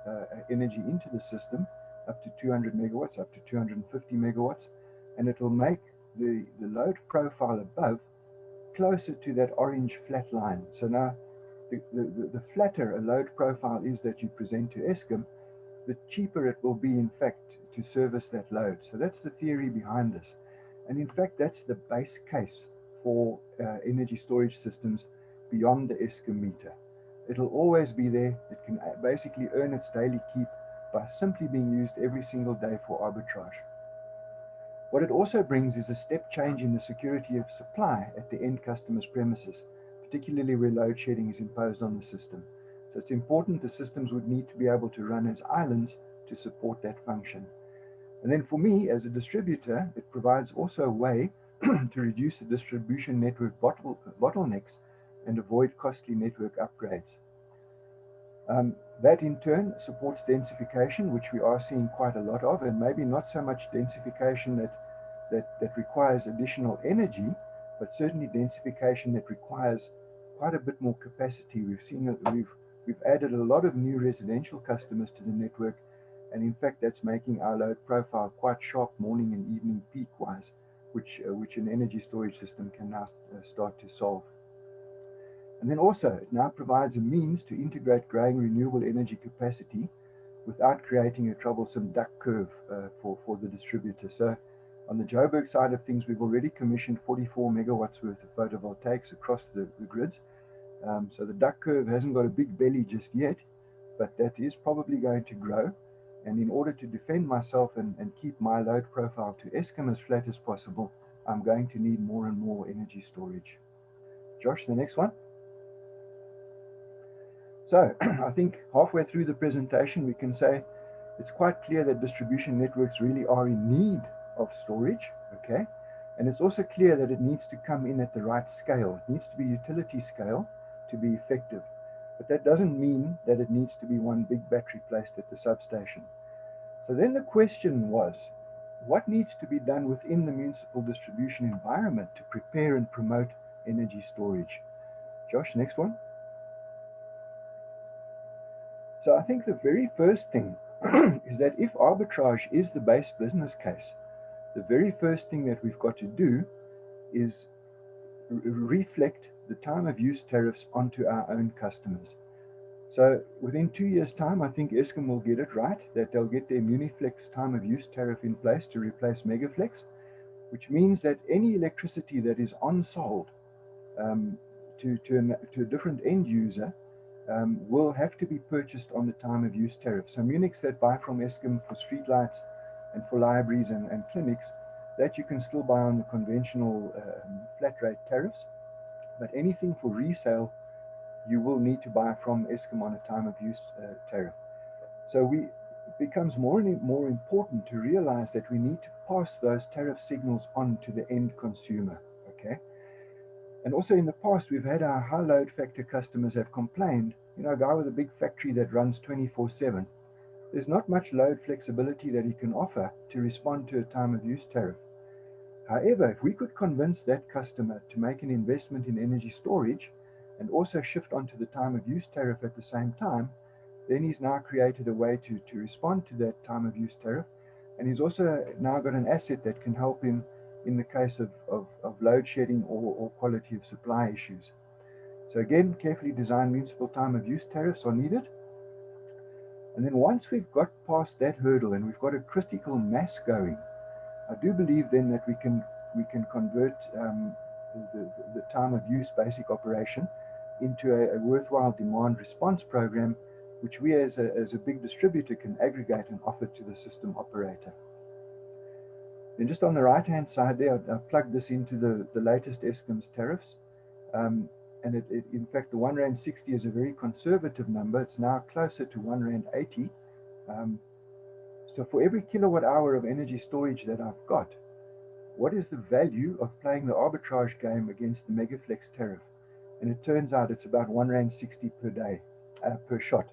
energy into the system up to 200 megawatts, up to 250 megawatts, and it will make the load profile above closer to that orange flat line. So now the flatter a load profile is that you present to Eskom, the cheaper it will be, in fact, to service that load. So that's the theory behind this. And in fact, that's the base case for energy storage systems beyond the Eskom meter. It'll always be there. It can basically earn its daily keep by simply being used every single day for arbitrage. What it also brings is a step change in the security of supply at the end customer's premises, particularly where load shedding is imposed on the system. So it's important the systems would need to be able to run as islands to support that function. And then for me, as a distributor, it provides also a way to reduce the distribution network bottlenecks and avoid costly network upgrades. That in turn supports densification, which we are seeing quite a lot of, and maybe not so much densification that requires additional energy, but certainly densification that requires quite a bit more capacity. We've added a lot of new residential customers to the network, and in fact that's making our load profile quite sharp morning and evening peak wise, which an energy storage system can now start to solve. And then also it now provides a means to integrate growing renewable energy capacity without creating a troublesome duck curve for the distributor. So on the Joburg side of things, we've already commissioned 44 megawatts worth of photovoltaics across the grids. So the duck curve hasn't got a big belly just yet, but that is probably going to grow. And in order to defend myself and keep my load profile to Eskom as flat as possible, I'm going to need more and more energy storage. Josh, the next one. So I think halfway through the presentation, we can say it's quite clear that distribution networks really are in need of storage, okay? And it's also clear that it needs to come in at the right scale. It needs to be utility scale to be effective. But that doesn't mean that it needs to be one big battery placed at the substation. So then the question was, what needs to be done within the municipal distribution environment to prepare and promote energy storage? Josh, next one. So I think the very first thing is that if arbitrage is the base business case, the very first thing that we've got to do is reflect the time of use tariffs onto our own customers. So within 2 years' time, I think Eskom will get it right, that they'll get their Muniflex time of use tariff in place to replace Megaflex, which means that any electricity that is on-sold to a different end user will have to be purchased on the time of use tariff. So Munichs that buy from Eskom for streetlights and for libraries and clinics, that you can still buy on the conventional flat rate tariffs, but anything for resale, you will need to buy from Eskom on a time of use tariff. So it becomes more and more important to realize that we need to pass those tariff signals on to the end consumer, okay? And also in the past, we've had our high load factor customers have complained, you know, a guy with a big factory that runs 24/7, there's not much load flexibility that he can offer to respond to a time of use tariff. However, if we could convince that customer to make an investment in energy storage and also shift onto the time of use tariff at the same time, then he's now created a way to respond to that time of use tariff. And he's also now got an asset that can help him in the case of load shedding or quality of supply issues. So again, carefully designed municipal time of use tariffs are needed. And then once we've got past that hurdle and we've got a critical mass going, I do believe then that we can convert the time of use basic operation into a worthwhile demand response program, which we as a big distributor can aggregate and offer to the system operator. Then just on the right-hand side there, I've plugged this into the latest Eskom's tariffs. And in fact, the R1.60 is a very conservative number. It's now closer to R1.80. So for every kilowatt hour of energy storage that I've got, what is the value of playing the arbitrage game against the Megaflex tariff? And it turns out it's about R1.60 per day, per shot.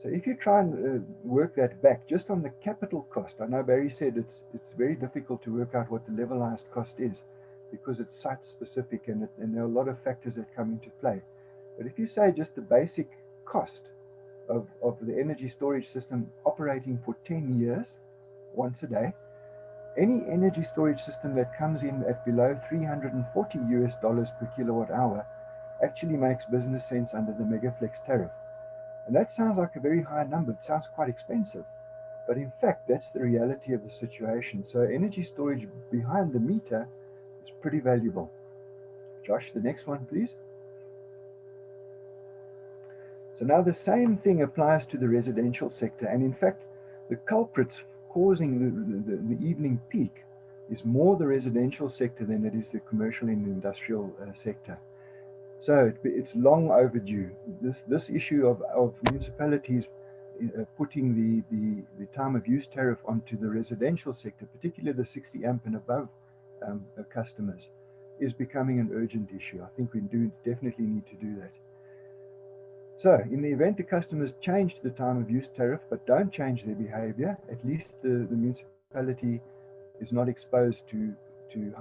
So if you try and work that back just on the capital cost, I know Barry said it's very difficult to work out what the levelized cost is because it's site specific and there are a lot of factors that come into play. But if you say just the basic cost of the energy storage system operating for 10 years, once a day, any energy storage system that comes in at below $340 per kilowatt hour actually makes business sense under the Megaflex tariff. And that sounds like a very high number. It sounds quite expensive. But in fact, that's the reality of the situation. So energy storage behind the meter is pretty valuable. Josh, the next one, please. So now the same thing applies to the residential sector. And in fact, the culprits causing the evening peak is more the residential sector than it is the commercial and industrial sector. So it's long overdue. This issue of municipalities putting the time of use tariff onto the residential sector, particularly the 60 amp and above customers, is becoming an urgent issue. I think we do definitely need to do that. So in the event the customers change the time of use tariff but don't change their behavior, at least the municipality is not exposed to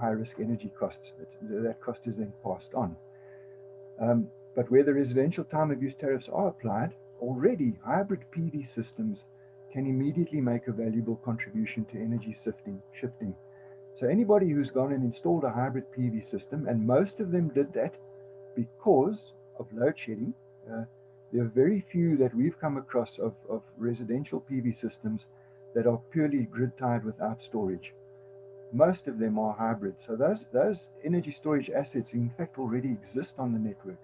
high risk energy costs. That cost is then passed on. But where the residential time of use tariffs are applied, already hybrid PV systems can immediately make a valuable contribution to energy shifting. So anybody who's gone and installed a hybrid PV system, and most of them did that because of load shedding. There are very few that we've come across of residential PV systems that are purely grid tied without storage. Most of them are hybrid. So those energy storage assets in fact already exist on the network.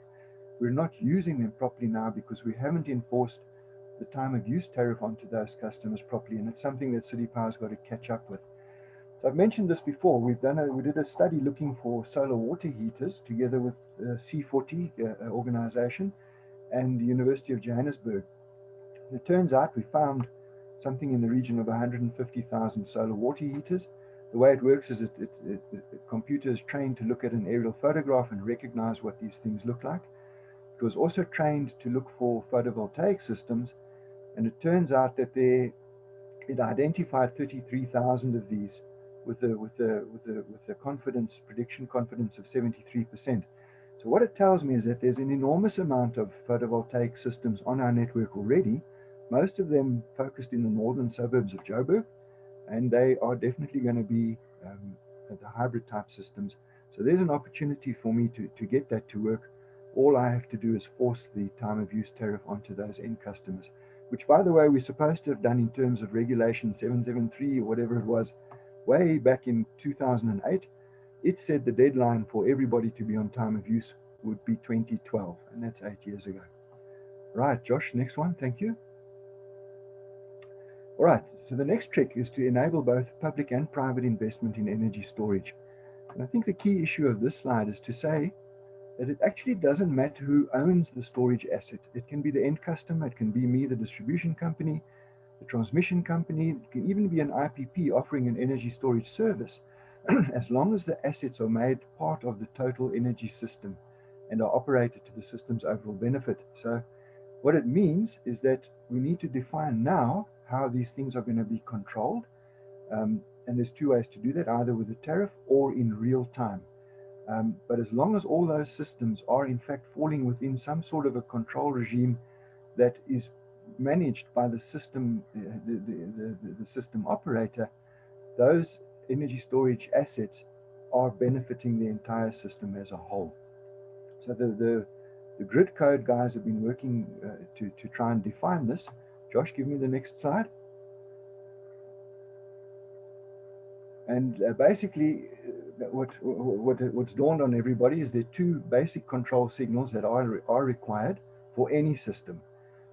We're not using them properly now because we haven't enforced the time of use tariff onto those customers properly, and it's something that City Power's got to catch up with. So I've mentioned this before. We did a study looking for solar water heaters together with C40 organization and the University of Johannesburg. And it turns out we found something in the region of 150,000 solar water heaters. The way it works is the computer is trained to look at an aerial photograph and recognize what these things look like. It was also trained to look for photovoltaic systems, and it turns out that it identified 33,000 of these with a prediction confidence of 73%. So what it tells me is that there's an enormous amount of photovoltaic systems on our network already, most of them focused in the northern suburbs of Joburg, and they are definitely going to be the hybrid type systems. So there's an opportunity for me to get that to work. All I have to do is force the time of use tariff onto those end customers, which, by the way, we're supposed to have done in terms of regulation 773 or whatever it was, way back in 2008. It said the deadline for everybody to be on time of use would be 2012, and that's 8 years ago. Right, Josh, next one, thank you. All right, so the next trick is to enable both public and private investment in energy storage. And I think the key issue of this slide is to say that it actually doesn't matter who owns the storage asset. It can be the end customer, it can be me, the distribution company, the transmission company, it can even be an IPP offering an energy storage service, as long as the assets are made part of the total energy system and are operated to the system's overall benefit. So what it means is that we need to define now how these things are going to be controlled. And there's two ways to do that, either with a tariff or in real time. But as long as all those systems are in fact falling within some sort of a control regime that is managed by the system, the system operator, those energy storage assets are benefiting the entire system as a whole. So the grid code guys have been working to try and define this. Josh, give me the next slide. And basically, what's dawned on everybody is there are two basic control signals that are required for any system.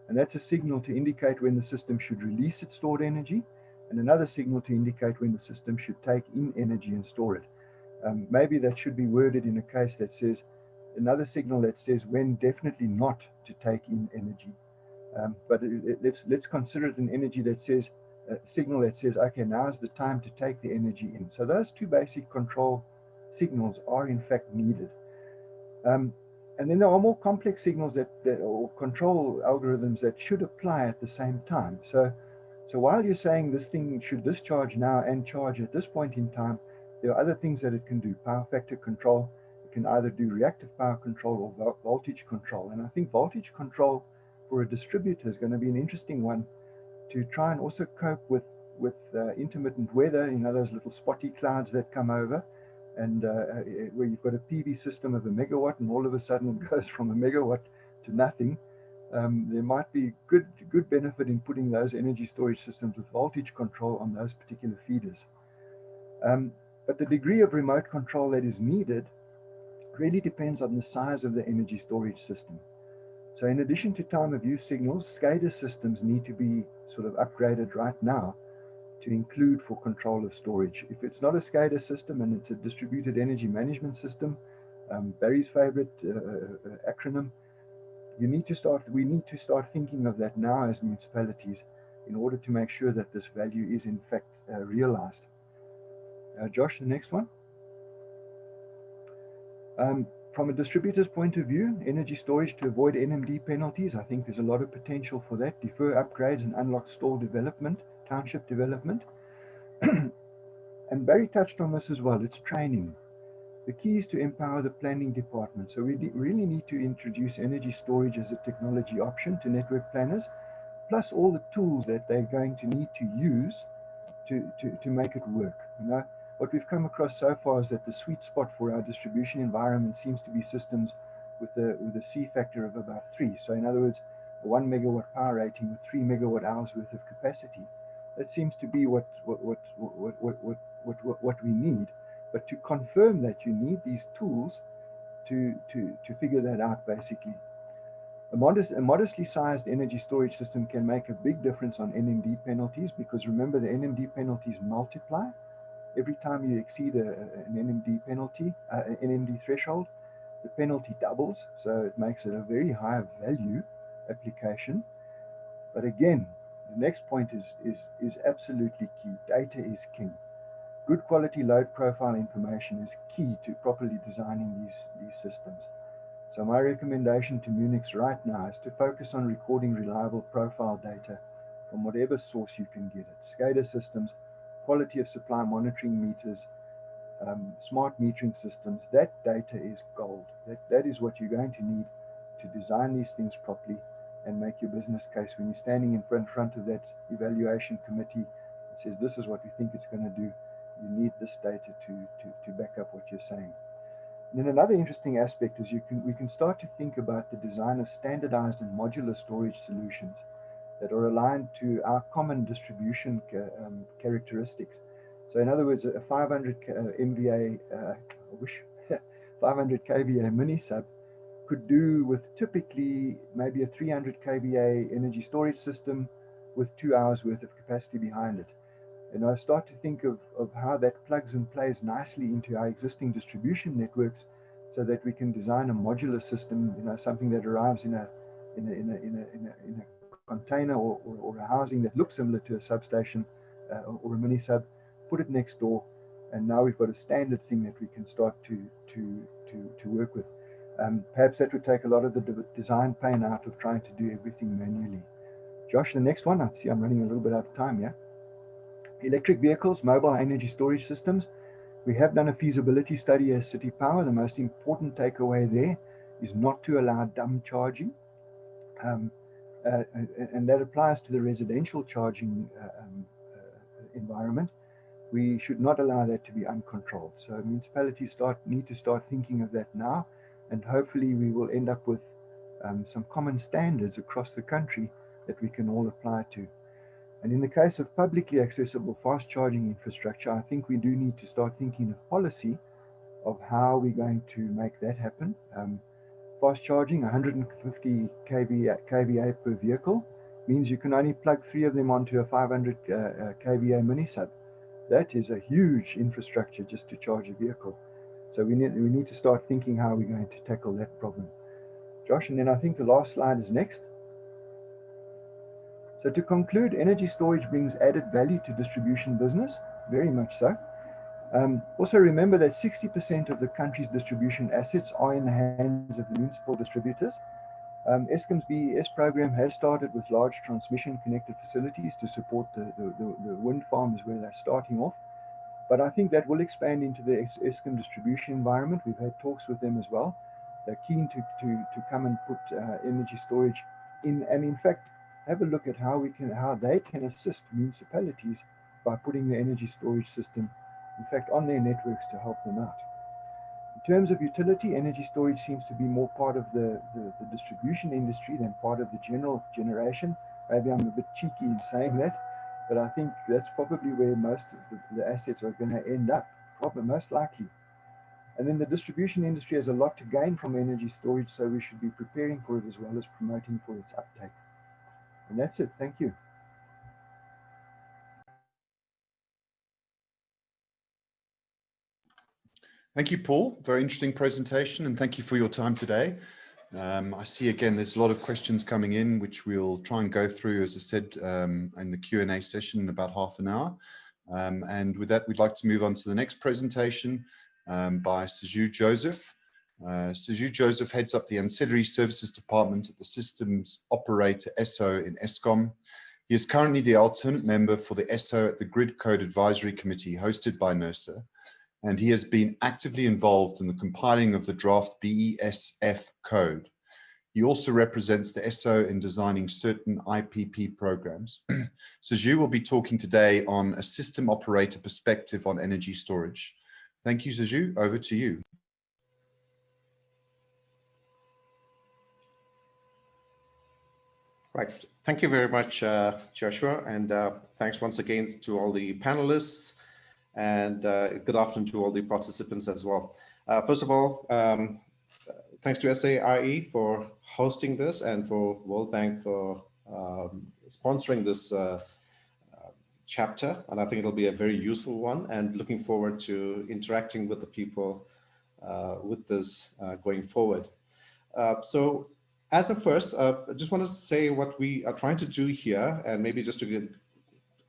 And that's a signal to indicate when the system should release its stored energy, and another signal to indicate when the system should take in energy and store it. Maybe that should be worded in a case that says, another signal that says when definitely not to take in energy. But let's consider it an energy that says, a signal that says, okay, now is the time to take the energy in. So those two basic control signals are in fact needed. And then there are more complex signals or control algorithms that should apply at the same time. So while you're saying this thing should discharge now and charge at this point in time, there are other things that it can do. Power factor control, it can either do reactive power control or voltage control. And I think voltage control for a distributor is going to be an interesting one to try and also cope with intermittent weather, those little spotty clouds that come over, and where you've got a PV system of 1 megawatt and all of a sudden it goes from 1 megawatt to nothing. There might be good benefit in putting those energy storage systems with voltage control on those particular feeders. But the degree of remote control that is needed really depends on the size of the energy storage system. So in addition to time of use signals, SCADA systems need to be sort of upgraded right now to include for control of storage. If it's not a SCADA system and it's a distributed energy management system, Barry's favorite acronym, we need to start thinking of that now as municipalities in order to make sure that this value is in fact realized. Josh, the next one. From a distributor's point of view, energy storage to avoid NMD penalties, I think there's a lot of potential for that. Defer upgrades and unlock store development, township development. And Barry touched on this as well, it's training. The key is to empower the planning department. So we really need to introduce energy storage as a technology option to network planners, plus all the tools that they're going to need to use to make it work. You know, what we've come across so far is that the sweet spot for our distribution environment seems to be systems with a C factor of about 3. So in other words, a 1 megawatt power rating with 3 megawatt hours worth of capacity. That seems to be what we need. But to confirm that, you need these tools to figure that out, basically. A modestly sized energy storage system can make a big difference on NMD penalties, because remember, the NMD penalties multiply. Every time you exceed an NMD penalty, NMD threshold, the penalty doubles. So it makes it a very high value application. But again, the next point is absolutely key. Data is king. Good quality load profile information is key to properly designing these systems. So my recommendation to Munix right now is to focus on recording reliable profile data from whatever source you can get it. SCADA systems, quality of supply monitoring meters, smart metering systems. That data is gold. That is what you're going to need to design these things properly and make your business case when you're standing in front of that evaluation committee that says this is what we think it's going to do. You need this data to back up what you're saying. And then another interesting aspect is we can start to think about the design of standardized and modular storage solutions that are aligned to our common distribution characteristics. So in other words, a 500 MVA, 500 kVA mini sub could do with typically maybe a 300 kVA energy storage system with 2 hours worth of capacity behind it. And I start to think of how that plugs and plays nicely into our existing distribution networks, so that we can design a modular system, you know, something that arrives in a container or a housing that looks similar to a substation or a mini sub, put it next door, and now we've got a standard thing that we can start to work with. Perhaps that would take a lot of the design pain out of trying to do everything manually. Josh, the next one. I see I'm running a little bit out of time, yeah? Electric vehicles, mobile energy storage systems. We have done a feasibility study as City Power. The most important takeaway there is not to allow dumb charging. And that applies to the residential charging environment. We should not allow that to be uncontrolled. So municipalities need to start thinking of that now, and hopefully we will end up with some common standards across the country that we can all apply to. And in the case of publicly accessible fast charging infrastructure, I think we do need to start thinking of policy of how we're going to make that happen. Fast charging, 150 kVA per vehicle, means you can only plug 3 of them onto a 500 kVA mini sub. That is a huge infrastructure just to charge a vehicle. So we need to start thinking how we're going to tackle that problem. Josh, and then I think the last slide is next. So to conclude, energy storage brings added value to distribution business, very much so. Also remember that 60% of the country's distribution assets are in the hands of the municipal distributors. Eskom's BES program has started with large transmission connected facilities to support the wind farms where they're starting off. But I think that will expand into the Eskom distribution environment. We've had talks with them as well. They're keen to come and put energy storage in, and in fact, have a look at how they can assist municipalities by putting the energy storage system, in fact, on their networks to help them out. In terms of utility, energy storage seems to be more part of the distribution industry than part of the general generation. Maybe I'm a bit cheeky in saying that, but I think that's probably where most of the assets are going to end up, probably most likely. And then the distribution industry has a lot to gain from energy storage, so we should be preparing for it as well as promoting for its uptake. And that's it. Thank you. Thank you, Paul. Very interesting presentation, and thank you for your time today. I see again, there's a lot of questions coming in, which we'll try and go through, as I said, in the Q&A session in about half an hour. And with that, we'd like to move on to the next presentation by SAIEE Joseph. SAIEE Joseph heads up the Ancillary Services Department at the Systems Operator SO in ESCOM. He is currently the alternate member for the SO at the Grid Code Advisory Committee hosted by NERSA, and he has been actively involved in the compiling of the draft BESF code. He also represents the SO in designing certain IPP programs. SAIEE will be talking today on a system operator perspective on energy storage. Thank you, SAIEE. Over to you. Right. Thank you very much, Joshua, and thanks once again to all the panelists, and good afternoon to all the participants as well. First of all, thanks to SAIEE for hosting this and for World Bank for sponsoring this chapter, and I think it'll be a very useful one, and looking forward to interacting with the people with this going forward. So as a first, I just want to say what we are trying to do here, and maybe just to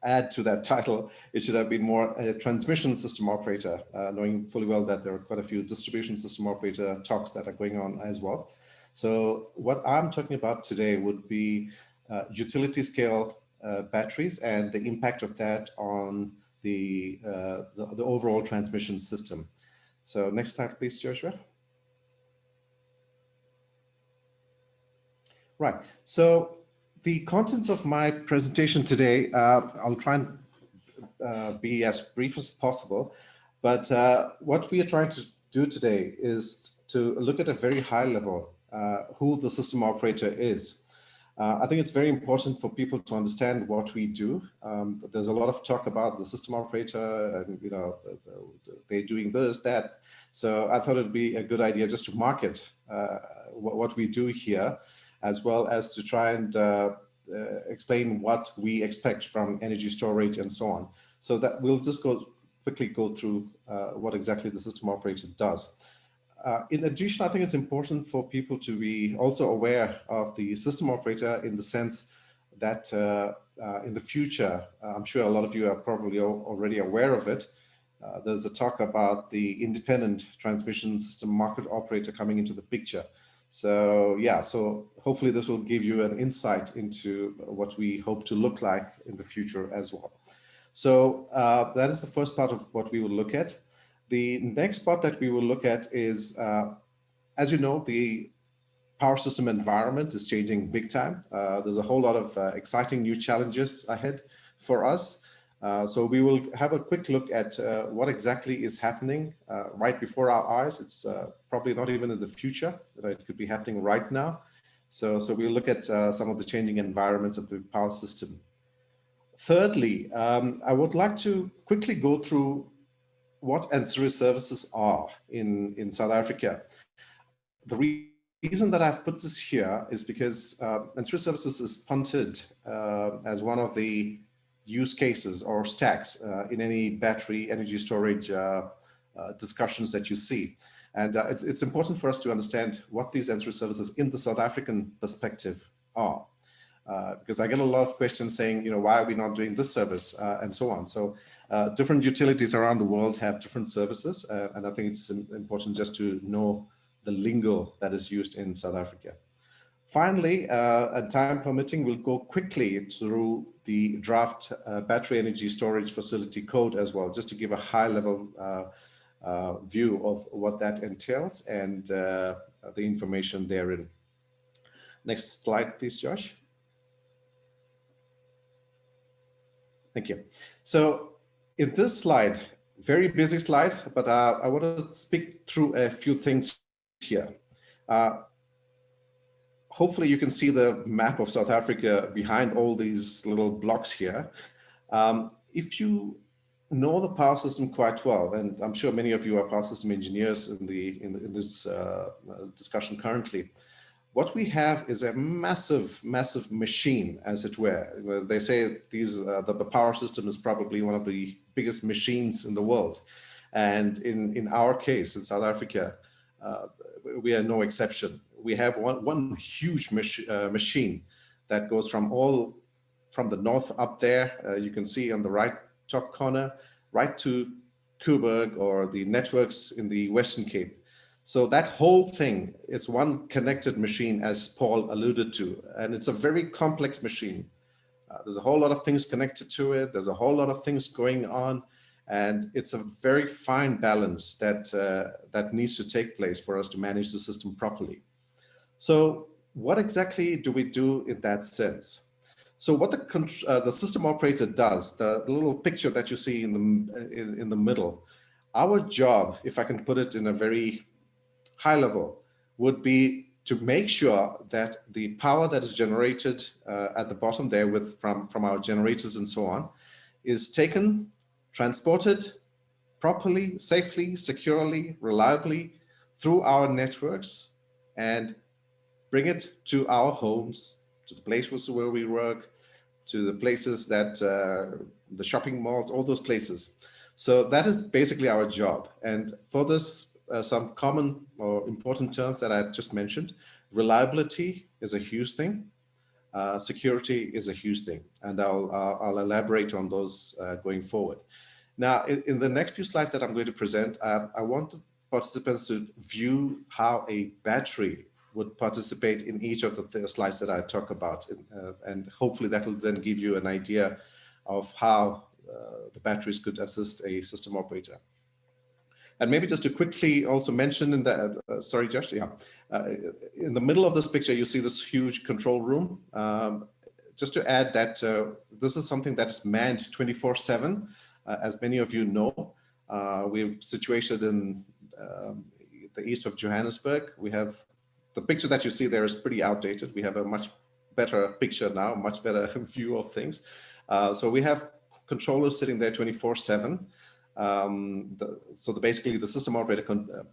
add to that title, it should have been more a transmission system operator, knowing fully well that there are quite a few distribution system operator talks that are going on as well. So what I'm talking about today would be utility scale batteries and the impact of that on the overall transmission system. So next slide, please, Joshua. Right, so the contents of my presentation today, I'll try and be as brief as possible, but what we are trying to do today is to look at a very high level who the system operator is. I think it's very important for people to understand what we do. There's a lot of talk about the system operator and, you know, they're doing this, that. So I thought it'd be a good idea just to market what we do here, as well as to try and explain what we expect from energy storage and so on. So that we'll just quickly go through what exactly the system operator does. In addition, I think it's important for people to be also aware of the system operator in the sense that in the future, I'm sure a lot of you are probably already aware of it. There's a talk about the independent transmission system market operator coming into the picture. So yeah, so hopefully this will give you an insight into what we hope to look like in the future as well. So that is the first part of what we will look at. The next part that we will look at is, as you know, the power system environment is changing big time. There's a whole lot of exciting new challenges ahead for us. So we will have a quick look at what exactly is happening right before our eyes. It's probably not even in the future, it could be happening right now. So we'll look at some of the changing environments of the power system. Thirdly, I would like to quickly go through what ancillary services are in South Africa. The reason that I've put this here is because ancillary services is punted as one of the use cases or stacks in any battery energy storage discussions that you see. And it's important for us to understand what these ancillary services in the South African perspective are. Because I get a lot of questions saying, you know, why are we not doing this service and so on. So different utilities around the world have different services. And I think it's important just to know the lingo that is used in South Africa. Finally, and time permitting, we'll go quickly through the draft battery energy storage facility code as well, just to give a high level view of what that entails and the information therein. Next slide, please, Josh. Thank you. So in this slide, very busy slide, but I want to speak through a few things here. Hopefully you can see the map of South Africa behind all these little blocks here. If you know the power system quite well, and I'm sure many of you are power system engineers in this discussion currently, what we have is a massive, massive machine, as it were. They say the power system is probably one of the biggest machines in the world. And in our case, in South Africa, we are no exception. we have one huge machine that goes from the north up there, you can see on the right top corner, right to Coburg or the networks in the Western Cape. So that whole thing, it's one connected machine, as Paul alluded to, and it's a very complex machine. There's a whole lot of things connected to it. There's a whole lot of things going on, and it's a very fine balance that needs to take place for us to manage the system properly. So what exactly do we do in that sense? So what the system operator does, the little picture that you see in the middle, our job, if I can put it in a very high level, would be to make sure that the power that is generated at the bottom there from our generators and so on is taken, transported properly, safely, securely, reliably through our networks and bring it to our homes, to the places where we work, to the places that the shopping malls, all those places. So that is basically our job. And for this, some common or important terms that I just mentioned, reliability is a huge thing. Security is a huge thing. And I'll elaborate on those going forward. Now, in the next few slides that I'm going to present, I want the participants to view how a battery would participate in each of the slides that I talk about. And hopefully that will then give you an idea of how the batteries could assist a system operator. And maybe just to quickly also mention in the, sorry, Josh, yeah. In the middle of this picture, you see this huge control room. Just to add that this is something that is manned 24/7. As many of you know, we're situated in the east of Johannesburg. We have, the picture that you see there is pretty outdated. We have a much better picture now, much better view of things. So we have controllers sitting there 24/7. Basically the system operator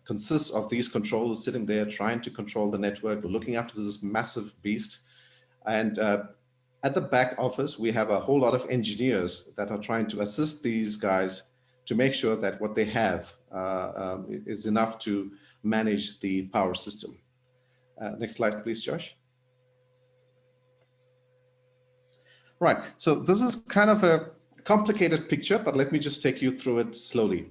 consists of these controllers sitting there trying to control the network, looking after this massive beast. And at the back office, we have a whole lot of engineers that are trying to assist these guys to make sure that what they have is enough to manage the power system. Next slide, please, Josh. Right, so this is kind of a complicated picture, but let me just take you through it slowly.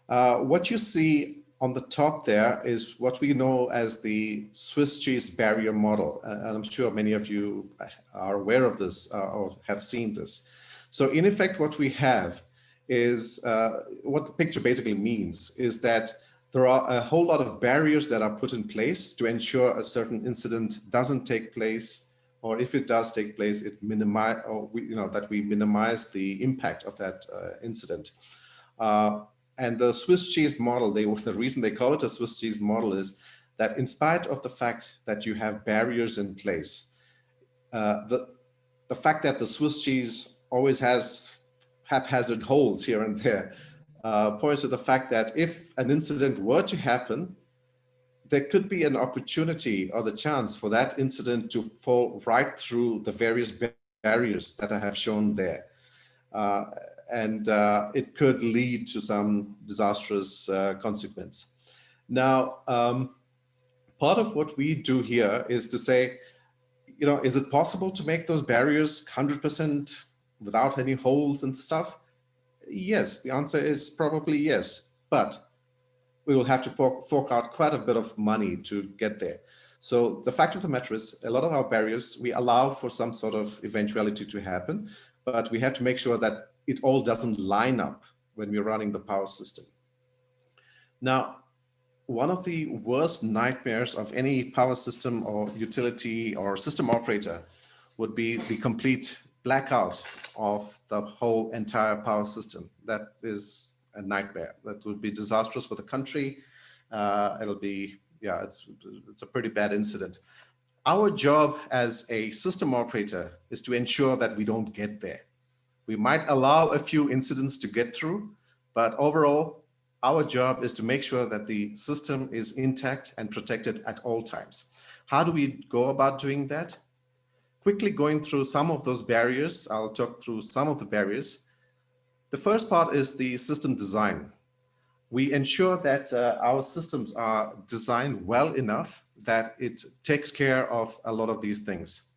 What you see on the top there is what we know as the Swiss cheese barrier model. And I'm sure many of you are aware of this or have seen this. So in effect, what we have is, what the picture basically means is that there are a whole lot of barriers that are put in place to ensure a certain incident doesn't take place, or if it does take place, it minimize, or that we minimize the impact of that incident. And the Swiss cheese model, the reason they call it a Swiss cheese model is that in spite of the fact that you have barriers in place, the fact that the Swiss cheese always has haphazard holes here and there points to the fact that if an incident were to happen, there could be an opportunity or the chance for that incident to fall right through the various barriers that I have shown there. And it could lead to some disastrous consequence. Now, part of what we do here is to say, is it possible to make those barriers 100% without any holes and stuff? Yes, the answer is probably yes, but we will have to fork out quite a bit of money to get there. So the fact of the matter is, a lot of our barriers, we allow for some sort of eventuality to happen, but we have to make sure that it all doesn't line up when we're running the power system. Now, one of the worst nightmares of any power system or utility or system operator would be the complete blackout of the whole entire power system. That is a nightmare. That would be disastrous for the country. It'll be, yeah, it's a pretty bad incident. Our job as a system operator is to ensure that we don't get there. We might allow a few incidents to get through, but overall, our job is to make sure that the system is intact and protected at all times. How do we go about doing that? Quickly going through some of those barriers, I'll talk through some of the barriers. The first part is the system design. we ensure that our systems are designed well enough that it takes care of a lot of these things.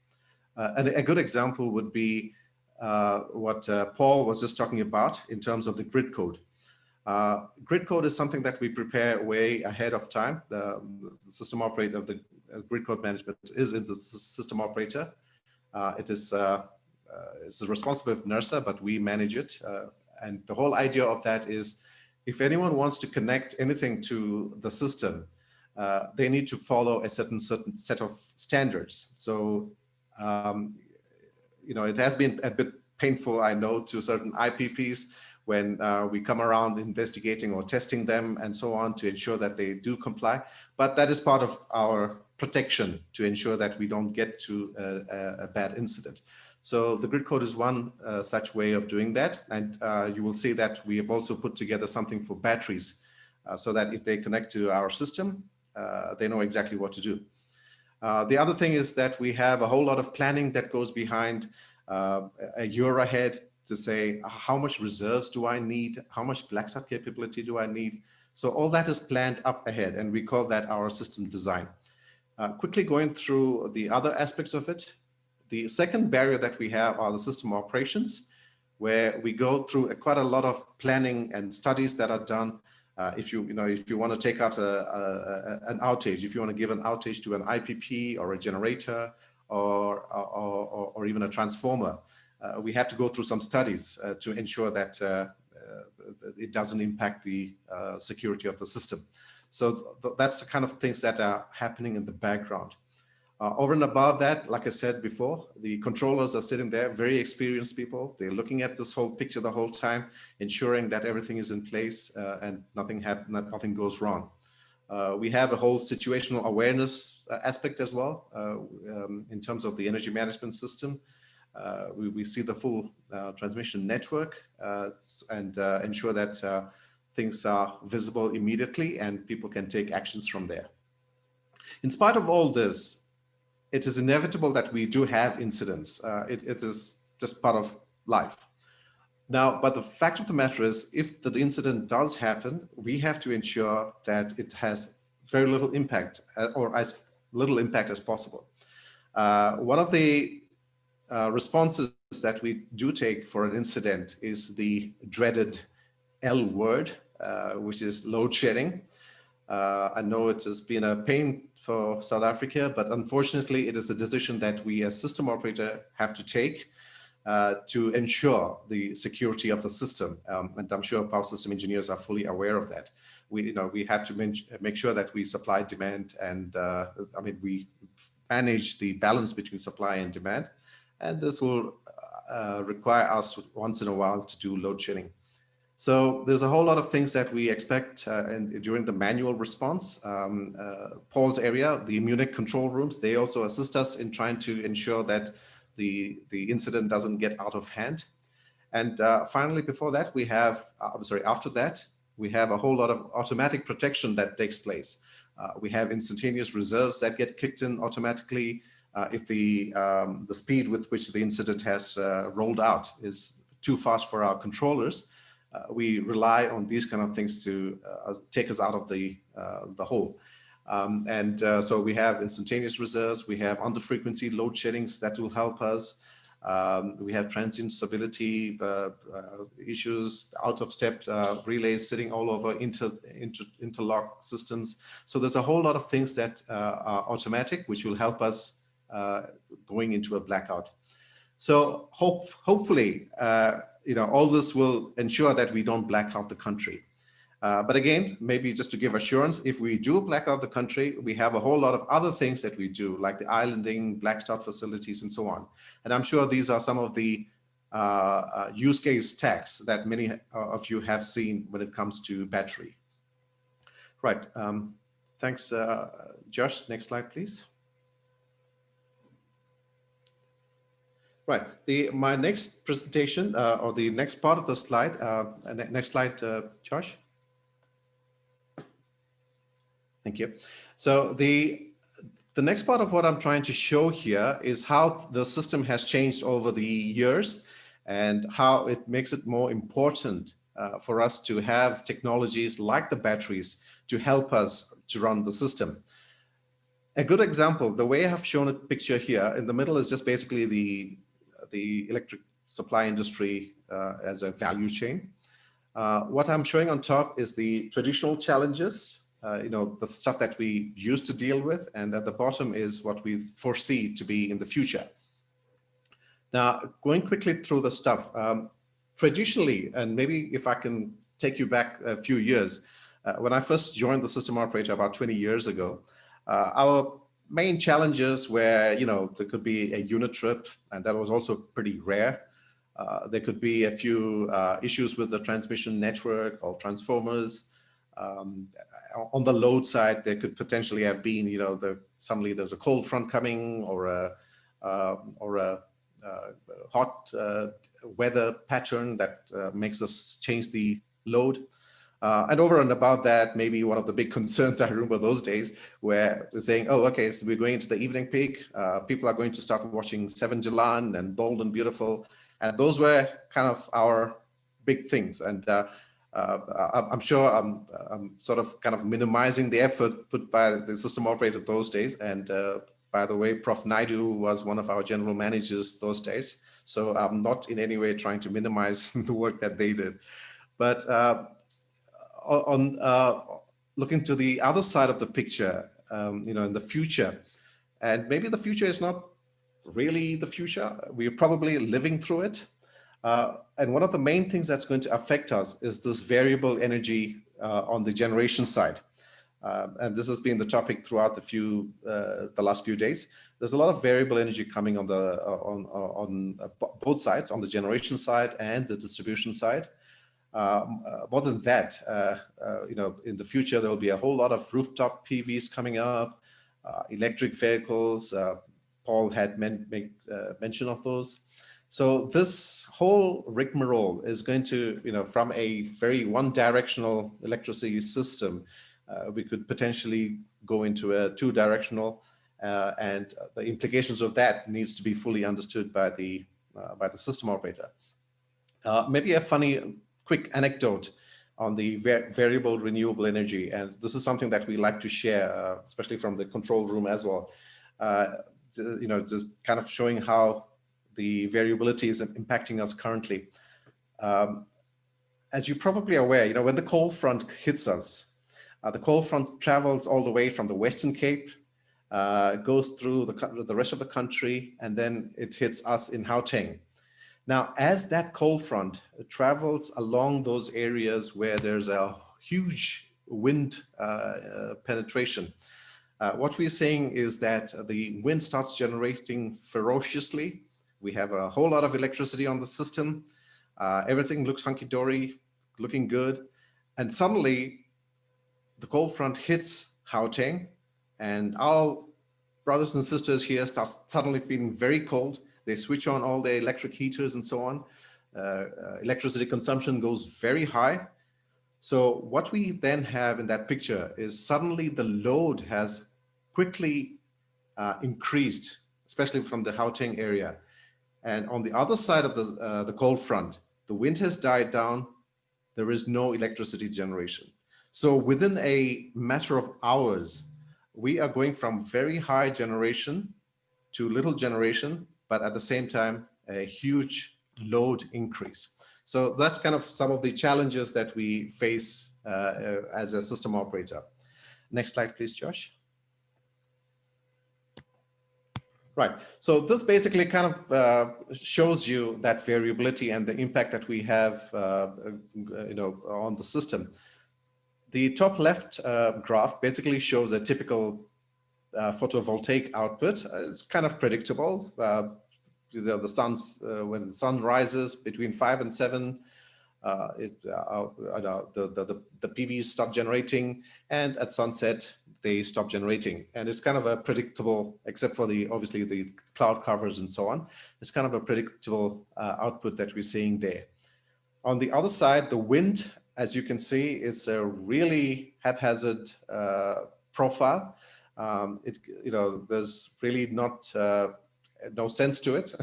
And a good example would be what Paul was just talking about in terms of the grid code. Grid code is something that we prepare way ahead of time. The system operator of the grid code management is in the system operator. It's the responsibility of NERSA, but we manage it. And the whole idea of that is, if anyone wants to connect anything to the system, they need to follow a certain set of standards. So, it has been a bit painful, I know, to certain IPPs when we come around investigating or testing them and so on to ensure that they do comply. But that is part of our protection to ensure that we don't get to a bad incident. So the grid code is one such way of doing that. And you will see that we have also put together something for batteries so that if they connect to our system, they know exactly what to do. The other thing is that we have a whole lot of planning that goes behind a year ahead to say, how much reserves do I need? How much black start capability do I need? So all that is planned up ahead, and we call that our system design. Quickly going through the other aspects of it. The second barrier that we have are the system operations, where we go through quite a lot of planning and studies that are done. If you want to take out an outage, if you want to give an outage to an IPP or a generator or even a transformer, we have to go through some studies to ensure that it doesn't impact the security of the system. So that's the kind of things that are happening in the background. Over and above that, like I said before, the controllers are sitting there, very experienced people. They're looking at this whole picture the whole time, ensuring that everything is in place and nothing goes wrong. We have a whole situational awareness aspect as well in terms of the energy management system. We see the full transmission network and ensure that things are visible immediately and people can take actions from there. In spite of all this, it is inevitable that we do have incidents. It is just part of life. Now, but the fact of the matter is, if the incident does happen, we have to ensure that it has very little impact or as little impact as possible. One of the responses that we do take for an incident is the dreaded L word, which is load shedding. I know it has been a pain for South Africa, but unfortunately, it is a decision that we as system operator have to take to ensure the security of the system. And I'm sure power system engineers are fully aware of that. We have to make sure that we supply demand and we manage the balance between supply and demand. And this will require us once in a while to do load shedding. So there's a whole lot of things that we expect during the manual response. Paul's area, the Munich control rooms, they also assist us in trying to ensure that the incident doesn't get out of hand. And finally, before that, we have, after that, we have a whole lot of automatic protection that takes place. We have instantaneous reserves that get kicked in automatically if the speed with which the incident has rolled out is too fast for our controllers. We rely on these kind of things to take us out of the hole. So we have instantaneous reserves, we have under frequency load sheddings that will help us. We have transient stability issues, out of step relays sitting all over interlock systems. So there's a whole lot of things that are automatic, which will help us going into a blackout. So hopefully, all this will ensure that we don't black out the country. But again, maybe just to give assurance, if we do black out the country, we have a whole lot of other things that we do, like the islanding, black start facilities, and so on. And I'm sure these are some of the use case tags that many of you have seen when it comes to battery. Right. Thanks, Josh. Next slide, please. Right. My next presentation or the next part of the slide. Next slide, Josh. Thank you. So the next part of what I'm trying to show here is how the system has changed over the years and how it makes it more important for us to have technologies like the batteries to help us to run the system. A good example, the way I have shown a picture here, in the middle is just basically the electric supply industry as a value chain. What I'm showing on top is the traditional challenges, the stuff that we used to deal with, and at the bottom is what we foresee to be in the future. Now, going quickly through the stuff, traditionally, and maybe if I can take you back a few years, when I first joined the system operator about 20 years ago, our main challenges were, there could be a unit trip, and that was also pretty rare. There could be a few issues with the transmission network or transformers. On the load side, there could potentially have been, suddenly there's a cold front coming or a hot weather pattern that makes us change the load. And over and above that, maybe one of the big concerns I remember those days where they're saying, oh, okay, so we're going into the evening peak. People are going to start watching Seven Jalan and Bold and Beautiful. And those were kind of our big things. And I'm sure I'm sort of kind of minimizing the effort put by the system operator those days. And by the way, Prof. Naidu was one of our general managers those days. So I'm not in any way trying to minimize the work that they did. But looking to the other side of the picture, in the future, and maybe the future is not really the future, we're probably living through it. And one of the main things that's going to affect us is this variable energy on the generation side. And this has been the topic throughout the last few days. There's a lot of variable energy coming on both sides, on the generation side and the distribution side. More than that, in the future, there will be a whole lot of rooftop PVs coming up, electric vehicles. Paul had made mention of those. So this whole rigmarole is going to, from a very one-directional electricity system, we could potentially go into a two-directional, and the implications of that needs to be fully understood by the system operator. Maybe a funny quick anecdote on the variable renewable energy, and this is something that we like to share, especially from the control room as well. Just kind of showing how the variability is impacting us currently. As you're probably aware, when the cold front hits us, the cold front travels all the way from the Western Cape, goes through the rest of the country, and then it hits us in Gauteng. Now, as that cold front travels along those areas where there's a huge wind penetration, what we're saying is that the wind starts generating ferociously. We have a whole lot of electricity on the system. Everything looks hunky-dory, looking good. And suddenly, the cold front hits Gauteng, and our brothers and sisters here start suddenly feeling very cold. They switch on all their electric heaters and so on. Electricity consumption goes very high. So what we then have in that picture is suddenly the load has quickly increased, especially from the Gauteng area. And on the other side of the cold front, the wind has died down. There is no electricity generation. So within a matter of hours, we are going from very high generation to little generation, but at the same time, a huge load increase. So that's kind of some of the challenges that we face as a system operator. Next slide, please, Josh. Right, so this basically kind of shows you that variability and the impact that we have on the system. The top left graph basically shows a typical photovoltaic output. It's kind of predictable. The sun's when the sun rises between 5 and 7, the PVs start generating, and at sunset they stop generating. And it's kind of a predictable, except for obviously the cloud covers and so on. It's kind of a predictable output that we're seeing there. On the other side, the wind, as you can see, it's a really haphazard profile. There's really not no sense to it.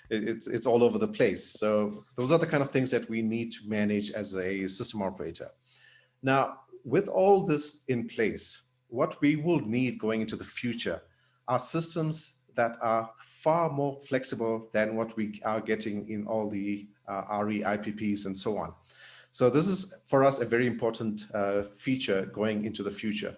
It's all over the place. So those are the kind of things that we need to manage as a system operator. Now, with all this in place, what we will need going into the future are systems that are far more flexible than what we are getting in all the RE IPPs and so on. So this is for us a very important feature going into the future.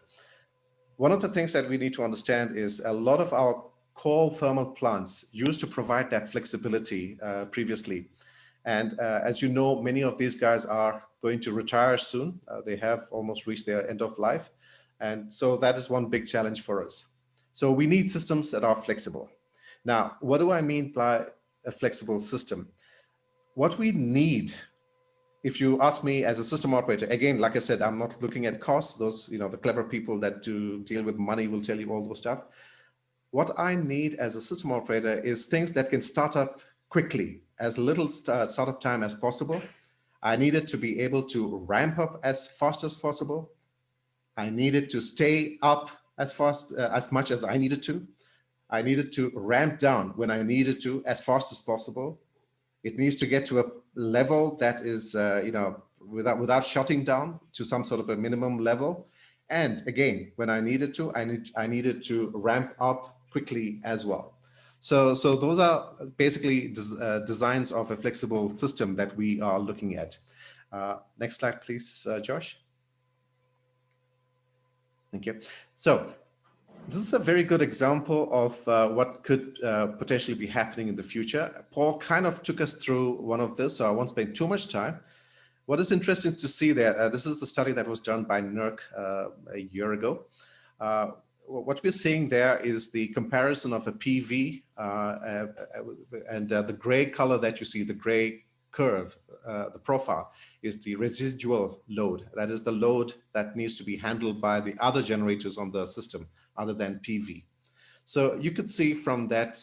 One of the things that we need to understand is a lot of our core thermal plants used to provide that flexibility previously. And as you know, many of these guys are going to retire soon. They have almost reached their end of life. And so that is one big challenge for us. So we need systems that are flexible. Now, what do I mean by a flexible system? What we need, if you ask me as a system operator, again, like I said, I'm not looking at costs. Those, the clever people that do deal with money will tell you all those stuff. What I need as a system operator is things that can start up quickly, as little startup time as possible. I need it to be able to ramp up as fast as possible. I need it to stay up as fast, as much as I needed to. I needed to ramp down when I needed to as fast as possible. It needs to get to a level that is, without shutting down to some sort of a minimum level. And again, when I needed to, I needed to ramp up quickly as well. So those are basically designs of a flexible system that we are looking at. Next slide, please, Josh. Thank you. So this is a very good example of what could potentially be happening in the future. Paul kind of took us through one of this, so I won't spend too much time. What is interesting to see there, this is the study that was done by NERC a year ago. What we're seeing there is the comparison of a PV and the gray color that you see, the gray curve, the profile, is the residual load. That is the load that needs to be handled by the other generators on the system other than PV. So you could see from that,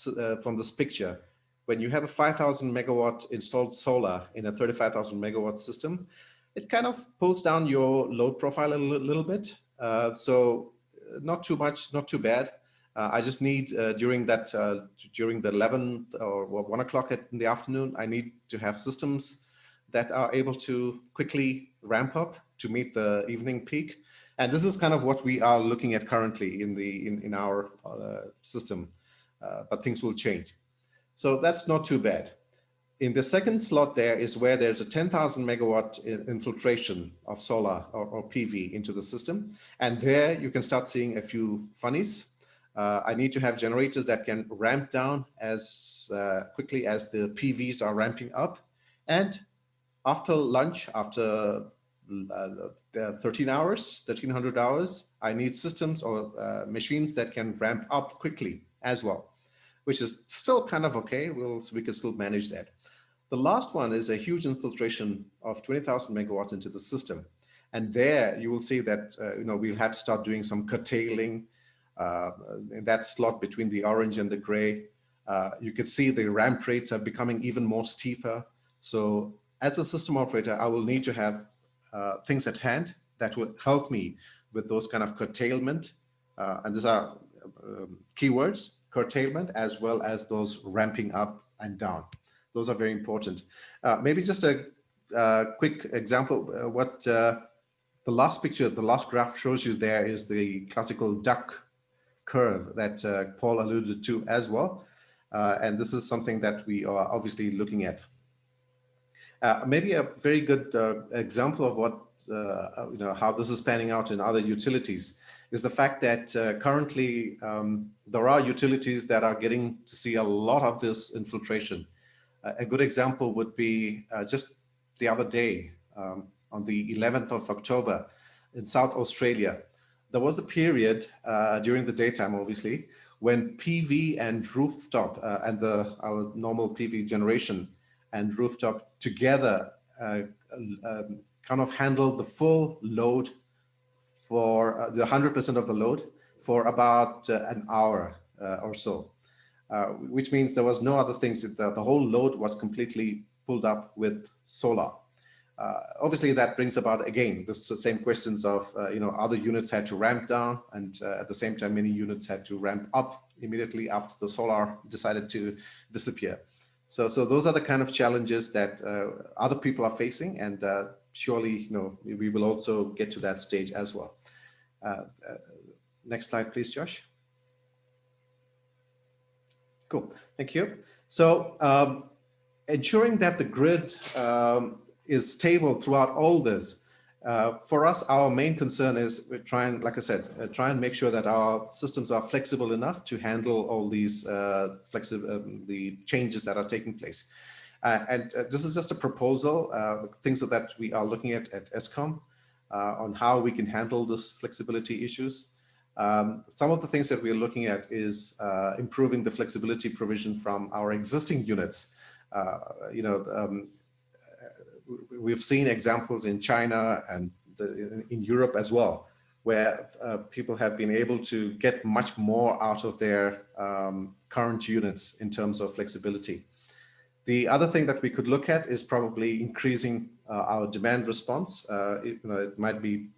from this picture, when you have a 5,000 megawatt installed solar in a 35,000 megawatt system, it kind of pulls down your load profile a little bit. So not too much, not too bad. I just need during the 11 or 1 o'clock in the afternoon, I need to have systems that are able to quickly ramp up to meet the evening peak. And this is kind of what we are looking at currently in our system, but things will change. So that's not too bad. In the second slot there is where there's a 10,000 megawatt infiltration of solar or PV into the system. And there you can start seeing a few funnies. I need to have generators that can ramp down as quickly as the PVs are ramping up. And after lunch, after 1300 hours, I need systems or machines that can ramp up quickly as well, which is still kind of okay. We can still manage that. The last one is a huge infiltration of 20,000 megawatts into the system. And there you will see that we'll have to start doing some curtailing in that slot between the orange and the gray. You could see the ramp rates are becoming even more steeper. So as a system operator, I will need to have things at hand that will help me with those kind of curtailment. And these are keywords, curtailment, as well as those ramping up and down. Those are very important. Maybe just a quick example. What the last picture, the last graph shows you there is the classical duck curve that Paul alluded to as well. And this is something that we are obviously looking at. Maybe a very good example of what, how this is panning out in other utilities is the fact that currently there are utilities that are getting to see a lot of this infiltration. A good example would be just the other day, on the 11th of October in South Australia. There was a period during the daytime, obviously, when PV and rooftop and our normal PV generation and rooftop together kind of handled the full load for the 100% of the load for about an hour or so. Which means there was no other things. The whole load was completely pulled up with solar. Obviously, that brings about, again, the same questions of, other units had to ramp down, and at the same time, many units had to ramp up immediately after the solar decided to disappear. So those are the kind of challenges that other people are facing, and surely, we will also get to that stage as well. Next slide, please, Josh. Cool, thank you. So ensuring that the grid is stable throughout all this, for us, our main concern is we're trying, like I said, try and make sure that our systems are flexible enough to handle all these the changes that are taking place. And this is just a proposal, things that we are looking at ESCOM on how we can handle this flexibility issues. Some of the things that we're looking at is improving the flexibility provision from our existing units. We've seen examples in China and in Europe as well, where people have been able to get much more out of their current units in terms of flexibility. The other thing that we could look at is probably increasing our demand response. It might be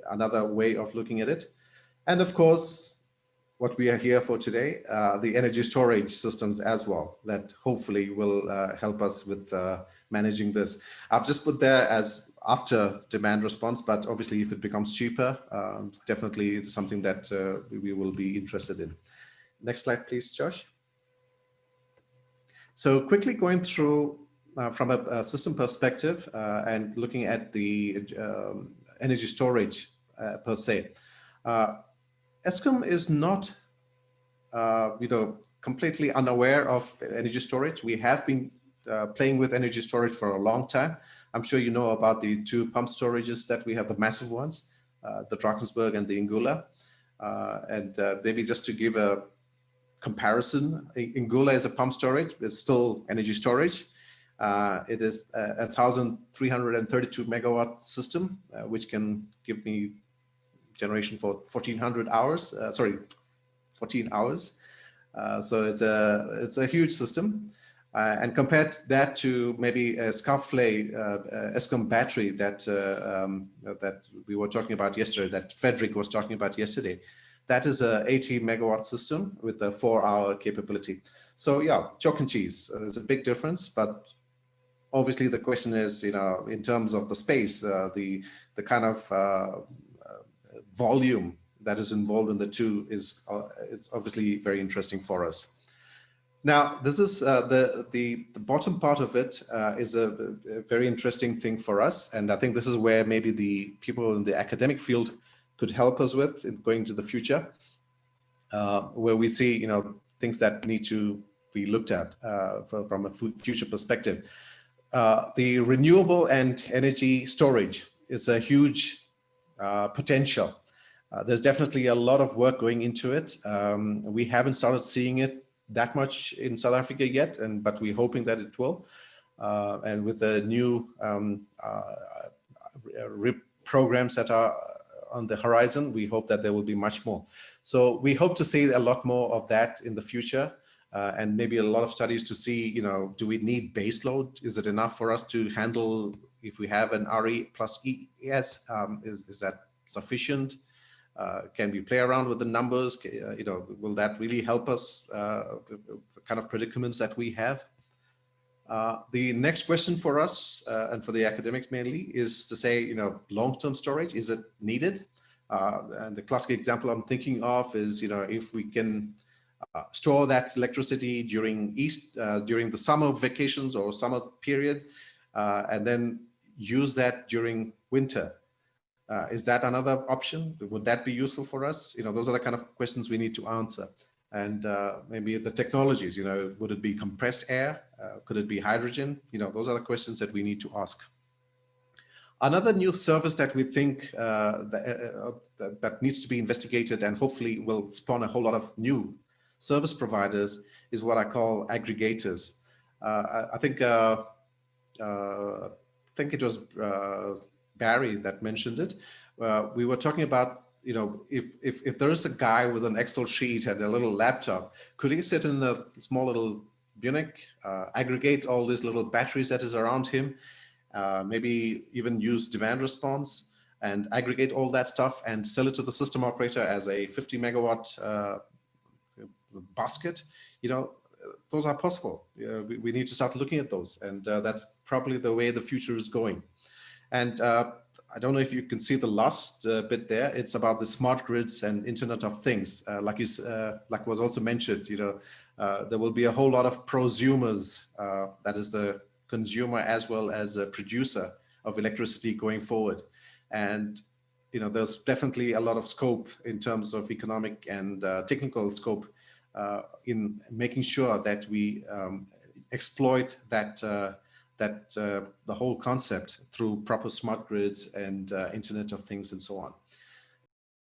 another way of looking at it. And of course, what we are here for today, the energy storage systems as well, that hopefully will help us with managing this. I've just put there as after demand response, but obviously if it becomes cheaper, definitely it's something that we will be interested in. Next slide, please, Josh. So quickly going through from a system perspective and looking at the energy storage per se. ESCOM is not, completely unaware of energy storage. We have been playing with energy storage for a long time. I'm sure you know about the two pump storages that we have, the massive ones, the Drakensberg and the Ingula. And maybe just to give a comparison, Ingula is a pump storage, it's still energy storage. It is a 1,332 megawatt system, which can give me generation for 1,400 hours, 14 hours. So it's a huge system. And compared that to maybe a Scarflay ESCOM battery that we were talking about yesterday, that Frederick was talking about yesterday, that is a 80 megawatt system with a 4-hour capability. So yeah, chalk and cheese. There's a big difference, but obviously the question is, in terms of the space, the kind of volume that is involved in the two is it's obviously very interesting for us. Now, this is the bottom part of it is a very interesting thing for us, and I think this is where maybe the people in the academic field could help us with in going to the future, where we see things that need to be looked at from a future perspective. The renewable and energy storage is a huge potential. There's definitely a lot of work going into it. We haven't started seeing it that much in South Africa yet, but we're hoping that it will. And with the new RIP programs that are on the horizon, we hope that there will be much more. So we hope to see a lot more of that in the future, and maybe a lot of studies to see, do we need base load? Is it enough for us to handle if we have an RE plus ES? Is that sufficient? Can we play around with the numbers? Will that really help us, the kind of predicaments that we have? The next question for us and for the academics mainly is to say, long-term storage, is it needed? And the classic example I'm thinking of is, if we can store that electricity during the summer vacations or summer period, and then use that during winter. Is that another option? Would that be useful for us? Those are the kind of questions we need to answer. And maybe the technologies, would it be compressed air? Could it be hydrogen? Those are the questions that we need to ask. Another new service that we think that needs to be investigated and hopefully will spawn a whole lot of new service providers is what I call aggregators. I think it was Barry that mentioned it. We were talking about, if there is a guy with an Excel sheet and a little laptop, could he sit in a small little Munich, aggregate all these little batteries that is around him, maybe even use demand response and aggregate all that stuff and sell it to the system operator as a 50 megawatt basket. Those are possible. We need to start looking at those, and that's probably the way the future is going. And I don't know if you can see the last bit there. It's about the smart grids and Internet of Things. Like was also mentioned, there will be a whole lot of prosumers, that is the consumer as well as a producer of electricity going forward. And there's definitely a lot of scope in terms of economic and technical scope in making sure that we exploit the whole concept through proper smart grids and Internet of Things and so on.